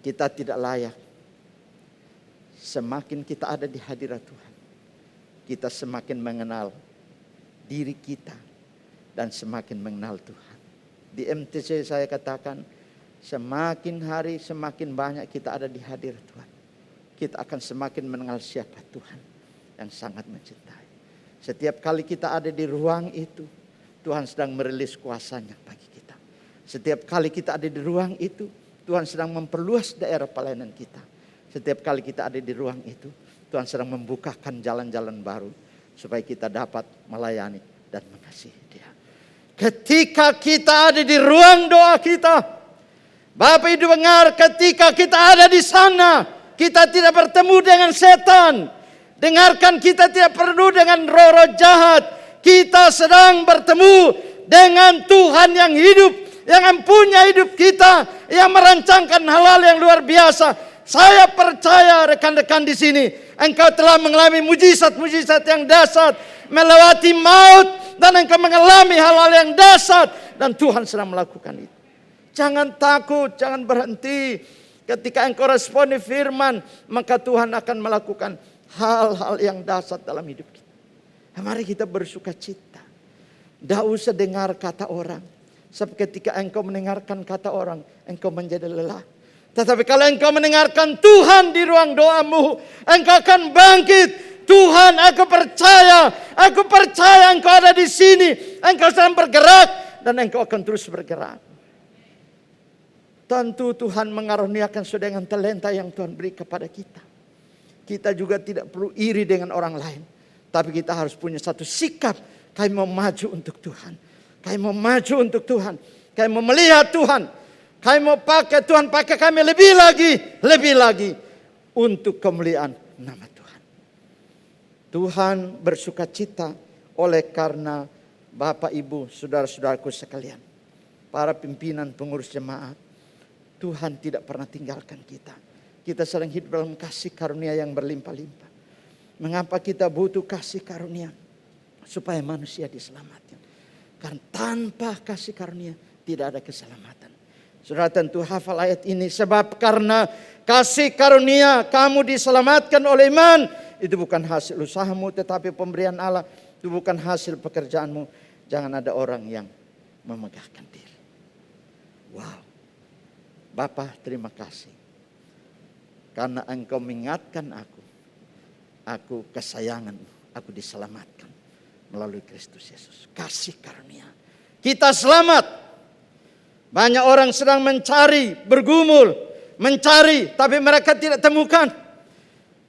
Kita tidak layak. Semakin kita ada di hadirat Tuhan, kita semakin mengenal diri kita dan semakin mengenal Tuhan. Di MTC saya katakan, semakin hari semakin banyak kita ada di hadirat Tuhan, kita akan semakin mengenal siapa Tuhan yang sangat mencintai. Setiap kali kita ada di ruang itu, Tuhan sedang merilis kuasanya bagi kita. Setiap kali kita ada di ruang itu, Tuhan sedang memperluas daerah pelayanan kita. Setiap kali kita ada di ruang itu, Tuhan sedang membukakan jalan-jalan baru supaya kita dapat melayani dan mengasihi Dia. Ketika kita ada di ruang doa kita, Bapak Ibu dengar, ketika kita ada di sana, kita tidak bertemu dengan setan. Dengarkan, kita tidak perlu dengan roh-roh jahat. Kita sedang bertemu dengan Tuhan yang hidup, yang mempunyai hidup kita, yang merancangkan hal-hal yang luar biasa. Saya percaya rekan-rekan di sini, engkau telah mengalami mujizat-mujizat yang dahsyat, melewati maut, dan engkau mengalami hal-hal yang dahsyat, dan Tuhan sedang melakukan itu. Jangan takut, jangan berhenti. Ketika engkau responi firman, maka Tuhan akan melakukan hal-hal yang dahsyat dalam hidup kita. Mari kita bersuka cita. Tidak usah dengar kata orang. Sebab ketika engkau mendengarkan kata orang, engkau menjadi lelah. Tetapi kalau engkau mendengarkan Tuhan di ruang doamu, engkau akan bangkit. Tuhan, aku percaya engkau ada di sini. Engkau sedang bergerak dan engkau akan terus bergerak. Tentu Tuhan mengaruniakan sesuai dengan talenta yang Tuhan beri kepada kita. Kita juga tidak perlu iri dengan orang lain. Tapi kita harus punya satu sikap. Kami mau maju untuk Tuhan. Kami mau maju untuk Tuhan. Kami mau melihat Tuhan. Kami mau pakai Tuhan, pakai kami lebih lagi. Untuk kemuliaan nama Tuhan. Tuhan bersuka cita oleh karena Bapak, Ibu, saudara-saudaraku sekalian. Para pimpinan pengurus jemaat. Tuhan tidak pernah tinggalkan kita. Kita sedang hidup dalam kasih karunia yang berlimpah-limpah. Mengapa kita butuh kasih karunia? Supaya manusia diselamatkan. Karena tanpa kasih karunia tidak ada keselamatan. Saudara tentu hafal ayat ini. Sebab karena kasih karunia kamu diselamatkan oleh iman. Itu bukan hasil usahamu tetapi pemberian Allah. Itu bukan hasil pekerjaanmu. Jangan ada orang yang memegahkan diri. Wow. Bapa, terima kasih. Karena Engkau mengingatkan aku kesayanganmu, aku diselamatkan melalui Kristus Yesus. Kasih karunia. Kita selamat. Banyak orang sedang mencari, bergumul, mencari, tapi mereka tidak temukan.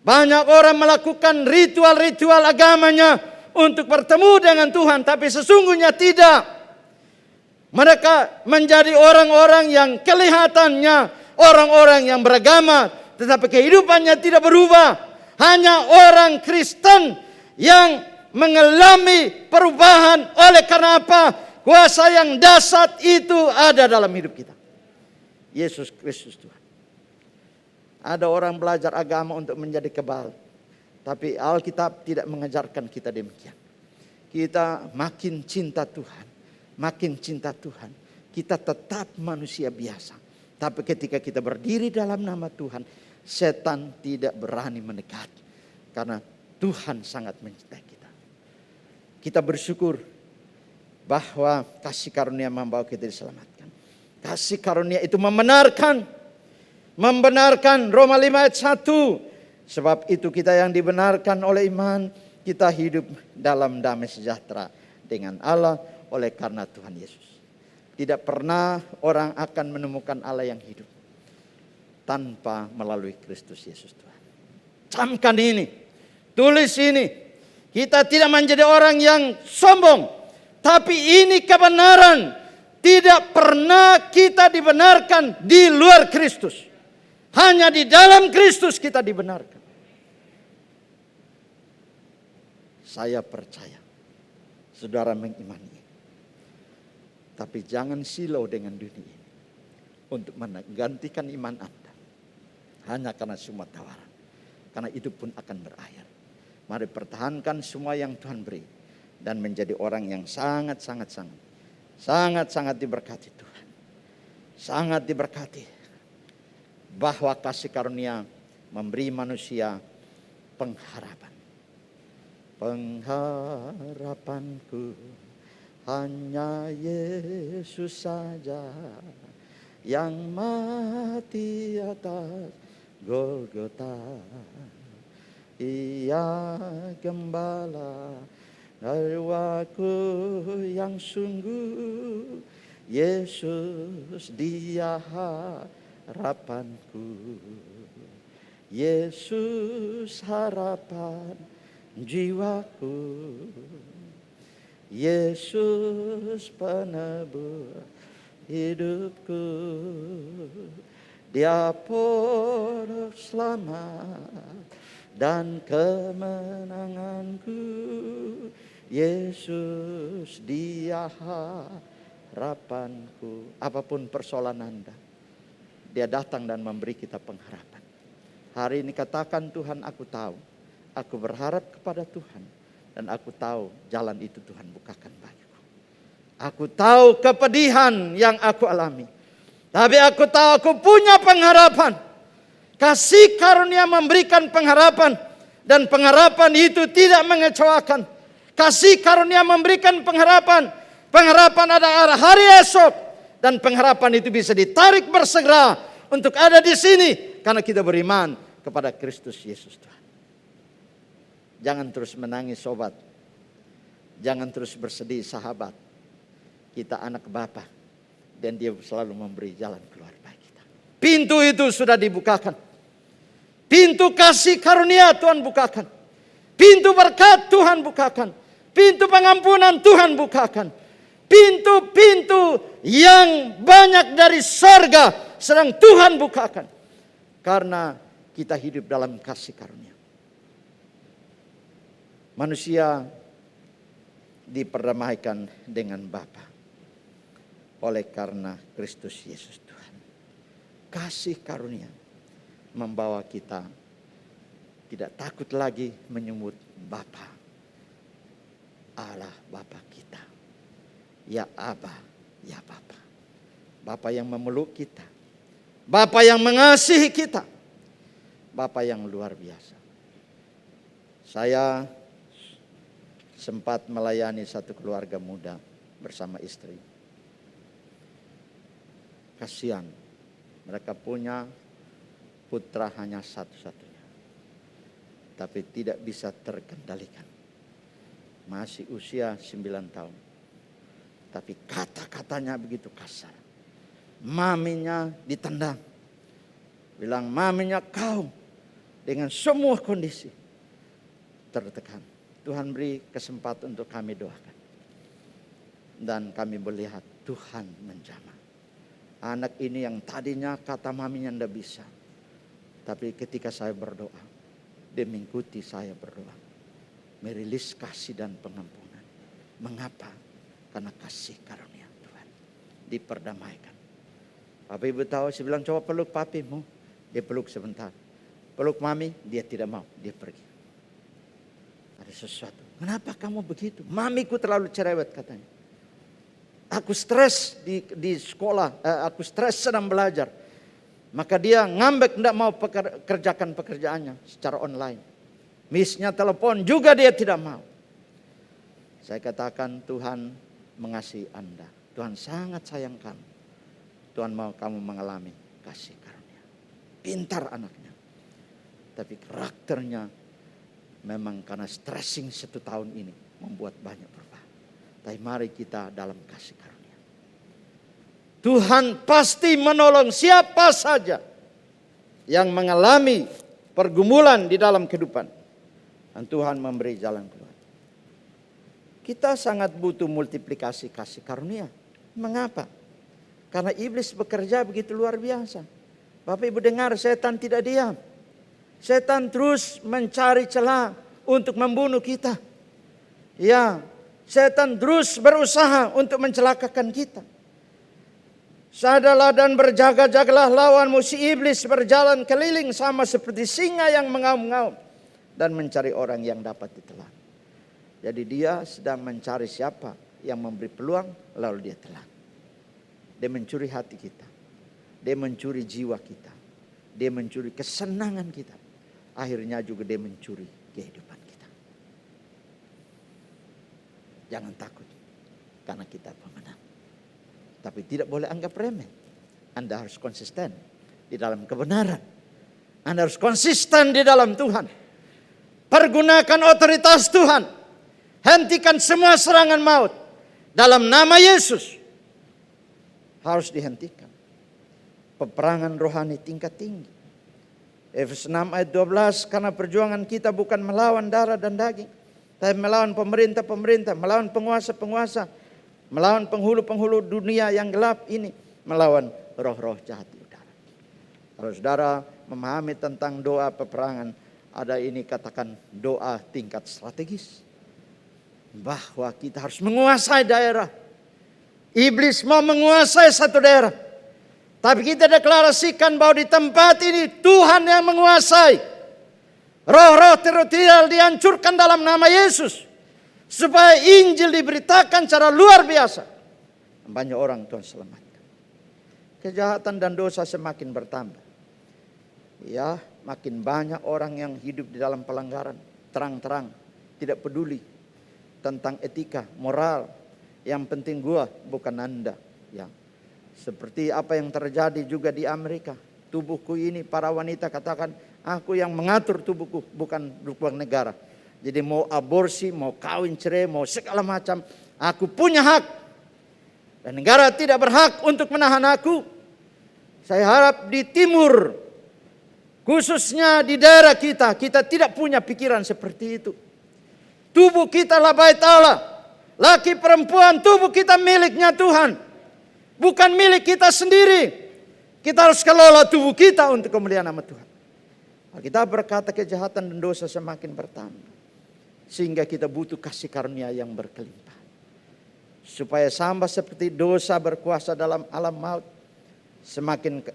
Banyak orang melakukan ritual-ritual agamanya untuk bertemu dengan Tuhan, tapi sesungguhnya tidak. Mereka menjadi orang-orang yang kelihatannya orang-orang yang beragama, tetapi kehidupannya tidak berubah. Hanya orang Kristen yang mengalami perubahan. Oleh karena apa? Kuasa yang dahsyat itu ada dalam hidup kita. Yesus Kristus Tuhan. Ada orang belajar agama untuk menjadi kebal. Tapi Alkitab tidak mengajarkan kita demikian. Kita makin cinta Tuhan. Makin cinta Tuhan. Kita tetap manusia biasa. Tapi ketika kita berdiri dalam nama Tuhan, setan tidak berani mendekat. Karena Tuhan sangat mencintai kita. Kita bersyukur bahwa kasih karunia membawa kita diselamatkan. Kasih karunia itu membenarkan Roma 5 ayat 1. Sebab itu kita yang dibenarkan oleh iman, kita hidup dalam damai sejahtera dengan Allah oleh karena Tuhan Yesus. Tidak pernah orang akan menemukan Allah yang hidup tanpa melalui Kristus Yesus Tuhan. Camkan ini, tulis ini. Kita tidak menjadi orang yang sombong, tapi ini kebenaran. Tidak pernah kita dibenarkan di luar Kristus. Hanya di dalam Kristus kita dibenarkan. Saya percaya, saudara mengimani. Tapi jangan silau dengan dunia ini untuk menggantikan iman Anda. Hanya karena semua tawaran. Karena itu pun akan berakhir. Mari pertahankan semua yang Tuhan beri. Dan menjadi orang yang sangat diberkati Tuhan. Sangat diberkati. Bahwa kasih karunia memberi manusia pengharapan. Pengharapanku hanya Yesus saja yang mati atas Golgota. Ia gembala jiwaku yang sungguh. Yesus dia harapanku. Yesus harapan jiwaku. Yesus penebus hidupku. Dia pondok selamat dan kemenanganku. Yesus dia harapanku. Apapun persoalan Anda, Dia datang dan memberi kita pengharapan. Hari ini katakan, Tuhan, aku tahu. Aku berharap kepada Tuhan. Dan aku tahu jalan itu Tuhan bukakan bagiku. Aku tahu kepedihan yang aku alami. Tapi aku tahu aku punya pengharapan. Kasih karunia memberikan pengharapan. Dan pengharapan itu tidak mengecewakan. Kasih karunia memberikan pengharapan. Pengharapan ada hari esok. Dan pengharapan itu bisa ditarik bersegera untuk ada di sini. Karena kita beriman kepada Kristus Yesus Tuhan. Jangan terus menangis sobat. Jangan terus bersedih sahabat. Kita anak Bapa. Dan Dia selalu memberi jalan keluar bagi kita. Pintu itu sudah dibukakan. Pintu kasih karunia Tuhan bukakan. Pintu berkat Tuhan bukakan. Pintu pengampunan Tuhan bukakan. Pintu-pintu yang banyak dari sorga sedang Tuhan bukakan. Karena kita hidup dalam kasih karunia. Manusia diperdamaikan dengan Bapa oleh karena Kristus Yesus Tuhan. Kasih karunia membawa kita tidak takut lagi menyebut Bapa. Allah Bapa kita. Ya Aba, ya Bapa. Bapa yang memeluk kita, Bapa yang mengasihi kita, Bapa yang luar biasa. Saya sempat melayani satu keluarga muda bersama istri. Kasihan, mereka punya putra hanya satu-satunya, tapi tidak bisa terkendalikan. Masih usia 9 tahun. Tapi kata-katanya begitu kasar. Maminya ditendang. Bilang, maminya kau dengan semua kondisi tertekan. Tuhan beri kesempatan untuk kami doakan. Dan kami melihat Tuhan menjamah. Anak ini yang tadinya kata maminya tidak bisa. Tapi ketika saya berdoa, dia mengikuti saya berdoa. Merilis kasih dan pengampunan. Mengapa? Karena kasih karunia Tuhan. Diperdamaikan. Bapak Ibu tahu, saya bilang coba peluk papimu. Dia peluk sebentar. Peluk mami, dia tidak mau. Dia pergi. Ada sesuatu. Kenapa kamu begitu? Mamiku terlalu cerewet katanya. Aku stres di sekolah, aku stres sedang belajar. Maka dia ngambek tidak mau kerjakan pekerjaannya secara online. Missnya telepon juga dia tidak mau. Saya katakan Tuhan mengasihi Anda. Tuhan sangat sayang kamu. Tuhan mau kamu mengalami kasih karunia. Pintar anaknya. Tapi karakternya memang karena stressing 1 tahun ini membuat banyak perubahan. Tapi mari kita dalam kasih karunia. Tuhan pasti menolong siapa saja yang mengalami pergumulan di dalam kehidupan. Dan Tuhan memberi jalan keluar. Kita sangat butuh multiplikasi kasih karunia. Mengapa? Karena iblis bekerja begitu luar biasa. Bapak Ibu dengar, setan tidak diam. Setan terus mencari celah untuk membunuh kita. Ya, setan terus berusaha untuk mencelakakan kita. Sadarlah dan berjaga-jagalah, lawanmu si iblis berjalan keliling sama seperti singa yang mengaum-ngaum dan mencari orang yang dapat ditelan. Jadi dia sedang mencari siapa yang memberi peluang lalu dia telan. Dia mencuri hati kita. Dia mencuri jiwa kita. Dia mencuri kesenangan kita. Akhirnya juga dia mencuri kehidupan kita. Jangan takut karena kita pemenang. Tapi tidak boleh anggap remeh. Anda harus konsisten di dalam kebenaran. Anda harus konsisten di dalam Tuhan. Pergunakan otoritas Tuhan. Hentikan semua serangan maut. Dalam nama Yesus. Harus dihentikan. Peperangan rohani tingkat tinggi. Efesus 6 ayat 12. Karena perjuangan kita bukan melawan darah dan daging. Tapi melawan pemerintah-pemerintah. Melawan penguasa-penguasa. Melawan penghulu-penghulu dunia yang gelap ini. Melawan roh-roh jahat di udara. Kalau saudara memahami tentang doa peperangan. Ada ini katakan doa tingkat strategis. Bahwa kita harus menguasai daerah. Iblis mau menguasai satu daerah. Tapi kita deklarasikan bahwa di tempat ini Tuhan yang menguasai. Roh-roh tertiral dihancurkan dalam nama Yesus. Supaya Injil diberitakan secara luar biasa. Banyak orang Tuhan selamatkan. Kejahatan dan dosa semakin bertambah. Ya, makin banyak orang yang hidup di dalam pelanggaran. Terang-terang, tidak peduli tentang etika, moral. Yang penting gua, bukan Anda. Ya. Seperti apa yang terjadi juga di Amerika. Tubuhku ini, para wanita katakan, aku yang mengatur tubuhku, bukan negara. Jadi mau aborsi, mau kawin cerai, mau segala macam. Aku punya hak. Dan negara tidak berhak untuk menahan aku. Saya harap di timur, khususnya di daerah kita tidak punya pikiran seperti itu. Tubuh kita lah bait Allah. Laki perempuan tubuh kita miliknya Tuhan. Bukan milik kita sendiri. Kita harus kelola tubuh kita untuk kemuliaan nama Tuhan. Kita berkata kejahatan dan dosa semakin bertambah. Sehingga kita butuh kasih karunia yang berkelimpah. Supaya sama seperti dosa berkuasa dalam alam maut. Semakin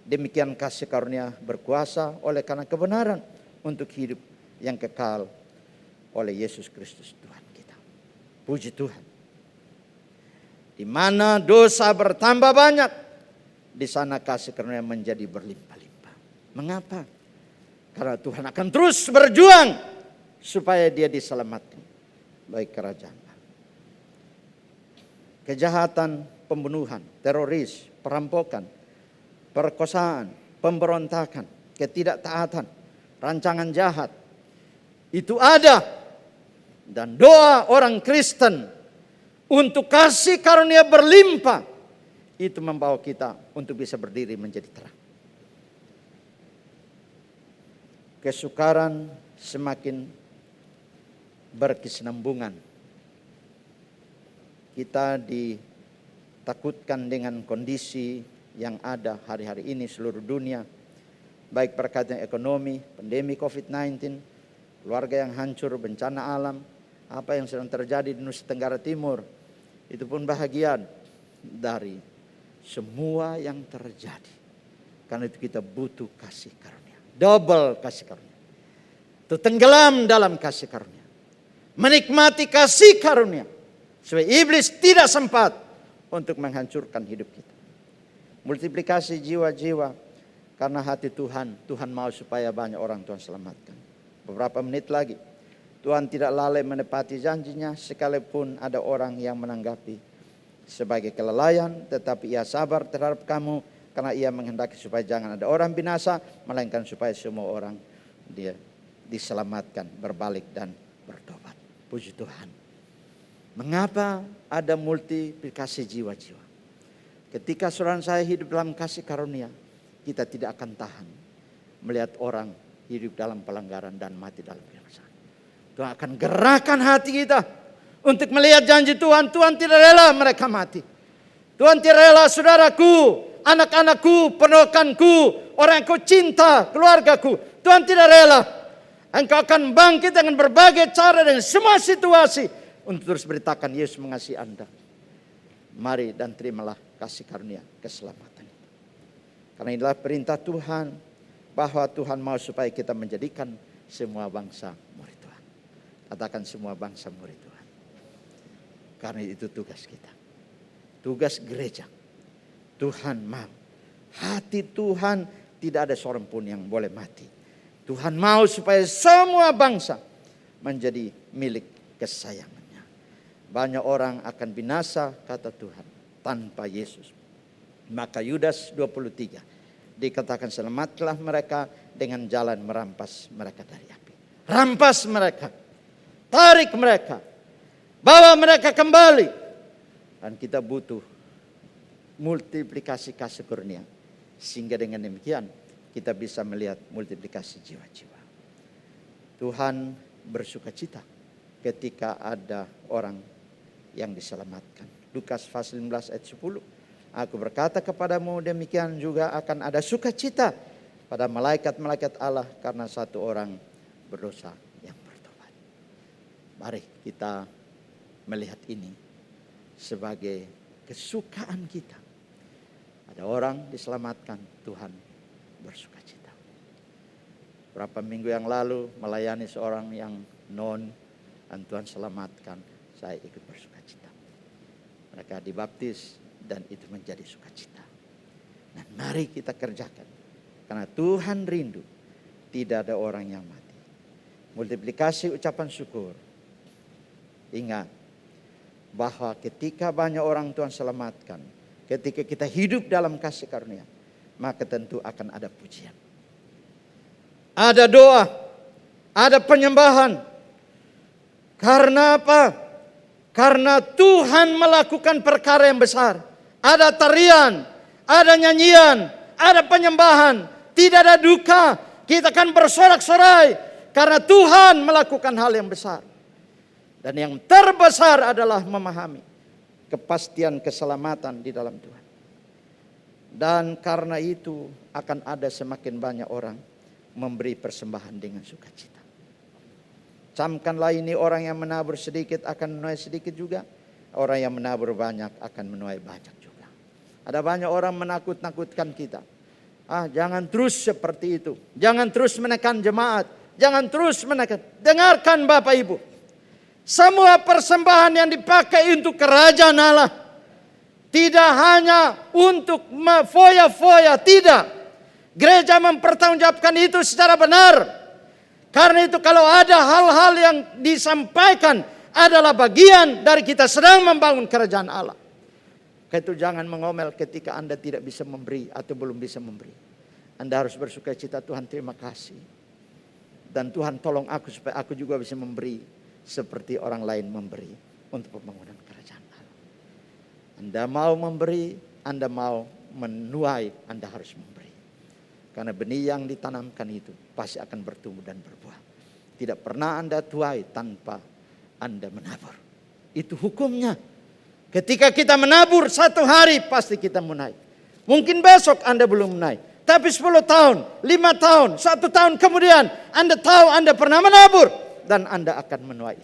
demikian kasih karunia berkuasa oleh karena kebenaran. Untuk hidup yang kekal oleh Yesus Kristus Tuhan kita. Puji Tuhan. Di mana dosa bertambah banyak, di sana kasih karunia menjadi berlimpah-limpah. Mengapa? Karena Tuhan akan terus berjuang supaya dia diselamatkan. Baik kerajaan. Kejahatan, pembunuhan, teroris, perampokan, perkosaan, pemberontakan, ketidaktaatan, rancangan jahat. Itu ada. Dan doa orang Kristen untuk kasih karunia berlimpah, itu membawa kita untuk bisa berdiri menjadi terang. Kesukaran semakin berkesinambungan. Kita ditakutkan dengan kondisi yang ada hari-hari ini seluruh dunia. Baik berkaitan ekonomi, pandemi COVID-19, keluarga yang hancur, bencana alam, apa yang sedang terjadi di Nusa Tenggara Timur. Itu pun bahagian dari semua yang terjadi. Karena itu kita butuh kasih karunia. Double kasih karunia. Itu tenggelam dalam kasih karunia. Menikmati kasih karunia. Supaya iblis tidak sempat untuk menghancurkan hidup kita. Multiplikasi jiwa-jiwa. Karena hati Tuhan, Tuhan mau supaya banyak orang Tuhan selamatkan. Beberapa menit lagi, Tuhan tidak lalai menepati janjinya sekalipun ada orang yang menanggapi sebagai kelalaian, tetapi ia sabar terhadap kamu karena ia menghendaki supaya jangan ada orang binasa, melainkan supaya semua orang dia diselamatkan, berbalik dan bertobat. Puji Tuhan. Mengapa ada multiplikasi jiwa-jiwa? Ketika saudara saya hidup dalam kasih karunia, kita tidak akan tahan melihat orang hidup dalam pelanggaran dan mati dalam binasaan. Tuhan akan gerakan hati kita untuk melihat janji Tuhan. Tuhan tidak rela mereka mati. Tuhan tidak rela saudaraku, anak-anakku, ponakanku, orang yang kau cinta, keluargaku. Tuhan tidak rela. Engkau akan bangkit dengan berbagai cara, dengan semua situasi untuk terus beritakan Yesus mengasihi Anda. Mari dan terimalah kasih karunia keselamatan. Karena inilah perintah Tuhan, bahwa Tuhan mau supaya kita menjadikan semua bangsa murid Tuhan. Katakan semua bangsa murid Tuhan. Karena itu tugas kita. Tugas gereja. Tuhan mau. Hati Tuhan tidak ada seorang pun yang boleh mati. Tuhan mau supaya semua bangsa menjadi milik kesayangannya. Banyak orang akan binasa kata Tuhan tanpa Yesus. Maka Yudas 23 dikatakan selamatlah mereka dengan jalan merampas mereka dari api. Rampas mereka. Tarik mereka. Bawa mereka kembali. Dan kita butuh multiplikasi kasih karunia. Sehingga dengan demikian kita bisa melihat multiplikasi jiwa-jiwa. Tuhan bersuka cita ketika ada orang yang diselamatkan. Lukas pasal 15 ayat 10. Aku berkata kepadamu demikian juga akan ada sukacita pada malaikat-malaikat Allah karena satu orang berdosa yang bertobat. Mari kita melihat ini sebagai kesukaan kita. Ada orang diselamatkan, Tuhan bersukacita. Berapa minggu yang lalu melayani seorang yang non dan Tuhan selamatkan, saya ikut bersukacita. Mereka dibaptis dan itu menjadi sukacita. Nah, mari kita kerjakan. Karena Tuhan rindu tidak ada orang yang mati. Multiplikasi ucapan syukur. Ingat bahwa ketika banyak orang Tuhan selamatkan, ketika kita hidup dalam kasih karunia, maka tentu akan ada pujian. Ada doa, ada penyembahan. Karena apa? Karena Tuhan melakukan perkara yang besar. Ada tarian, ada nyanyian, ada penyembahan. Tidak ada duka. Kita akan bersorak-sorai. Karena Tuhan melakukan hal yang besar. Dan yang terbesar adalah memahami kepastian keselamatan di dalam Tuhan. Dan karena itu akan ada semakin banyak orang memberi persembahan dengan sukacita. Camkanlah ini, orang yang menabur sedikit akan menuai sedikit juga. Orang yang menabur banyak akan menuai banyak juga. Ada banyak orang menakut-nakutkan kita. Jangan terus seperti itu. Jangan terus menekan jemaat. Jangan terus menekan. Dengarkan Bapak Ibu. Semua persembahan yang dipakai untuk kerajaan Allah Tidak hanya untuk foya-foya, tidak. Gereja mempertanggungjawabkan itu secara benar. Karena itu kalau ada hal-hal yang disampaikan adalah bagian dari kita sedang membangun kerajaan Allah. Karena itu jangan mengomel ketika Anda tidak bisa memberi atau belum bisa memberi. Anda harus bersukacita, Tuhan terima kasih. Dan Tuhan tolong aku supaya aku juga bisa memberi seperti orang lain memberi untuk pembangunan kerajaan Allah. Anda mau memberi, Anda mau menuai, Anda harus memberi. Karena benih yang ditanamkan itu pasti akan bertumbuh dan berbuah. Tidak pernah Anda tuai tanpa Anda menabur. Itu hukumnya. Ketika kita menabur 1 hari pasti kita menuai. Mungkin besok Anda belum menuai. Tapi 10 tahun, 5 tahun, 1 tahun kemudian Anda tahu Anda pernah menabur. Dan Anda akan menuai.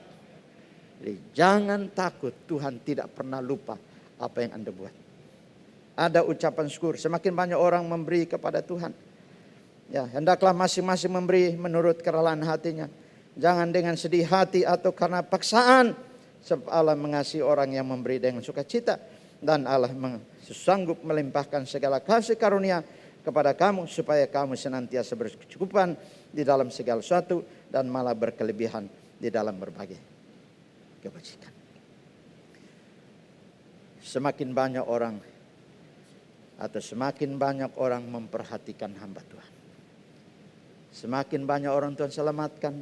Jadi jangan takut, Tuhan tidak pernah lupa apa yang Anda buat. Ada ucapan syukur, semakin banyak orang memberi kepada Tuhan. Ya, hendaklah masing-masing memberi menurut kerelaan hatinya. Jangan dengan sedih hati atau karena paksaan. Sebab Allah mengasihi orang yang memberi dengan sukacita. Dan Allah sanggup melimpahkan segala kasih karunia kepada kamu. Supaya kamu senantiasa berkecukupan di dalam segala sesuatu. Dan malah berkelebihan di dalam berbagai kebajikan. Semakin banyak orang atau semakin banyak orang memperhatikan hamba Tuhan. Semakin banyak orang Tuhan selamatkan,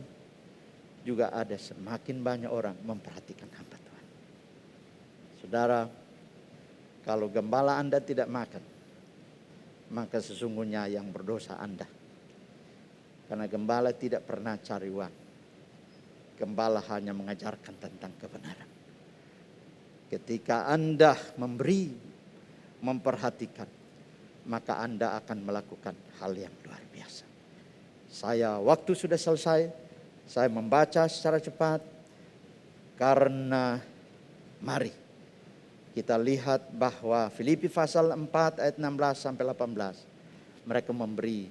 juga ada semakin banyak orang memperhatikan hamba Tuhan. Saudara, kalau gembala Anda tidak makan, maka sesungguhnya yang berdosa Anda. Karena gembala tidak pernah cari uang. Gembala hanya mengajarkan tentang kebenaran. Ketika Anda memberi, memperhatikan, maka Anda akan melakukan hal yang luar biasa. Waktu sudah selesai, saya membaca secara cepat. Karena mari kita lihat bahwa Filipi pasal 4 ayat 16 sampai 18. Mereka memberi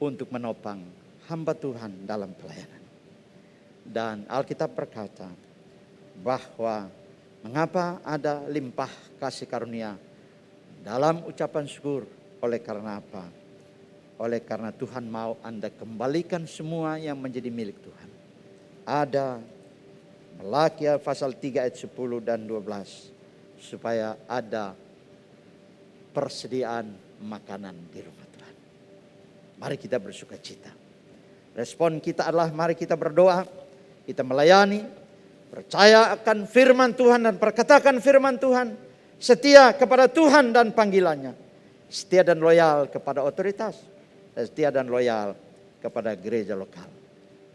untuk menopang hamba Tuhan dalam pelayanan. Dan Alkitab berkata bahwa mengapa ada limpah kasih karunia dalam ucapan syukur. Oleh karena apa? Oleh karena Tuhan mau Anda kembalikan semua yang menjadi milik Tuhan. Ada Malaki pasal 3 ayat 10 dan 12. Supaya ada persediaan makanan di rumah Tuhan. Mari kita bersukacita. Respon kita adalah mari kita berdoa. Kita melayani. Percaya akan firman Tuhan dan perkatakan firman Tuhan. Setia kepada Tuhan dan panggilannya. Setia dan loyal kepada otoritas. Setia dan loyal kepada gereja lokal.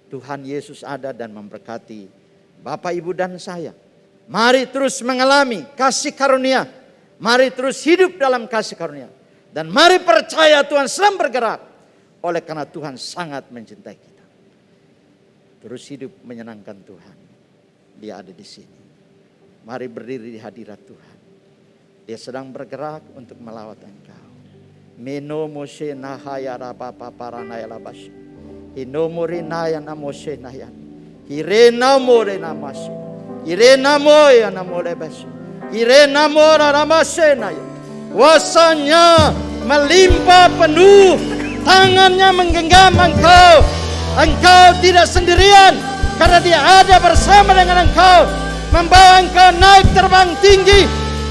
Tuhan Yesus ada dan memberkati Bapak, Ibu dan saya. Mari terus mengalami kasih karunia. Mari terus hidup dalam kasih karunia. Dan mari percaya Tuhan sedang bergerak. Oleh karena Tuhan sangat mencintai kita. Terus hidup menyenangkan Tuhan. Dia ada di sini. Mari berdiri di hadirat Tuhan. Dia sedang bergerak untuk melawat engkau. Meno mose nahaya rabapa paranaya labas. Inomori naya namose nayan. Irena more namas. Irena moya namore bas. Irena mora namase naya. Kuasanya melimpah penuh. Tangannya menggenggam engkau. Engkau tidak sendirian. Karena dia ada bersama dengan engkau. Membawa engkau naik terbang tinggi.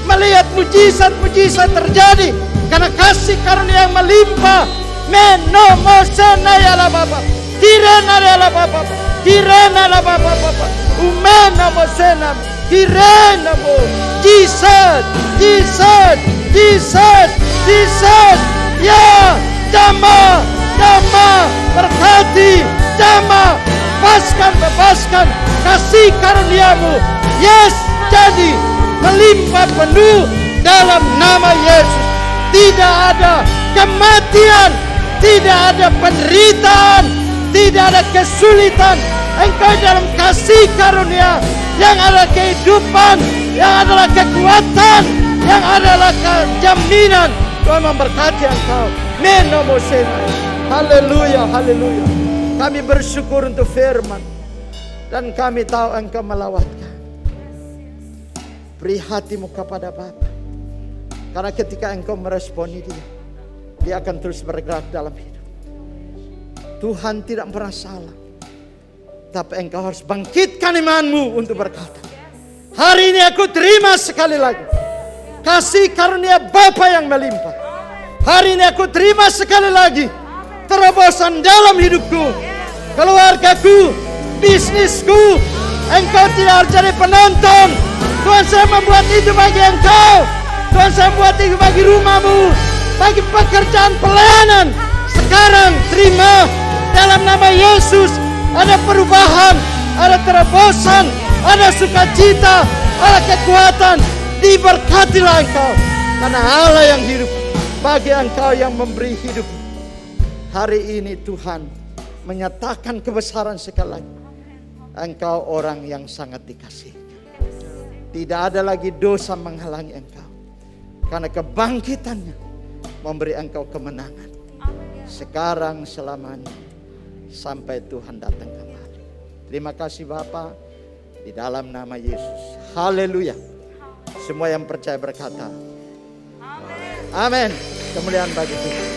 Melihat mujizat-mujizat terjadi. Karena kasih karunia yang melimpah. Meno mosena ya la bapa. Kirena ya la bapa. Kirena la bapa. Umena mosena. Kirena mo. Jesus. Jesus. Jesus. Jesus. Ya. Jama. Jama. Berkati. Jama. Bebaskan kasih karuniamu. Yes, jadi melimpah penuh dalam nama Yesus. Tidak ada kematian, tidak ada penderitaan, tidak ada kesulitan. Engkau dalam kasih karunia yang adalah kehidupan, yang adalah kekuatan, yang adalah jaminan. Tuhan memberkati engkau. Haleluya, haleluya. Kami bersyukur untuk firman. Dan kami tahu engkau melawatkan. Beri hatimu kepada Bapa. Karena ketika engkau meresponi dia akan terus bergerak dalam hidup. Tuhan tidak pernah salah. Tapi engkau harus bangkitkan imanmu untuk berkata, hari ini aku terima sekali lagi kasih karunia Bapa yang melimpah. Hari ini aku terima sekali lagi terobosan dalam hidupku, keluargaku, bisnisku. Engkau tidak harus jadi penonton. Tuhan, saya membuat itu bagi engkau. Tuhan, saya membuat itu bagi rumahmu, bagi pekerjaan pelayanan. Sekarang terima dalam nama Yesus. Ada perubahan, ada terobosan, ada sukacita, ada kekuatan. Diberkatilah engkau, karena Allah yang hidup, bagi engkau yang memberi hidup. Hari ini Tuhan menyatakan kebesaran sekali lagi. Engkau orang yang sangat dikasihi. Tidak ada lagi dosa menghalangi engkau, karena kebangkitannya memberi engkau kemenangan. Sekarang selamanya, sampai Tuhan datang kembali. Terima kasih Bapa, di dalam nama Yesus. Haleluya. Semua yang percaya berkata, amin. Kemuliaan bagi Tuhan.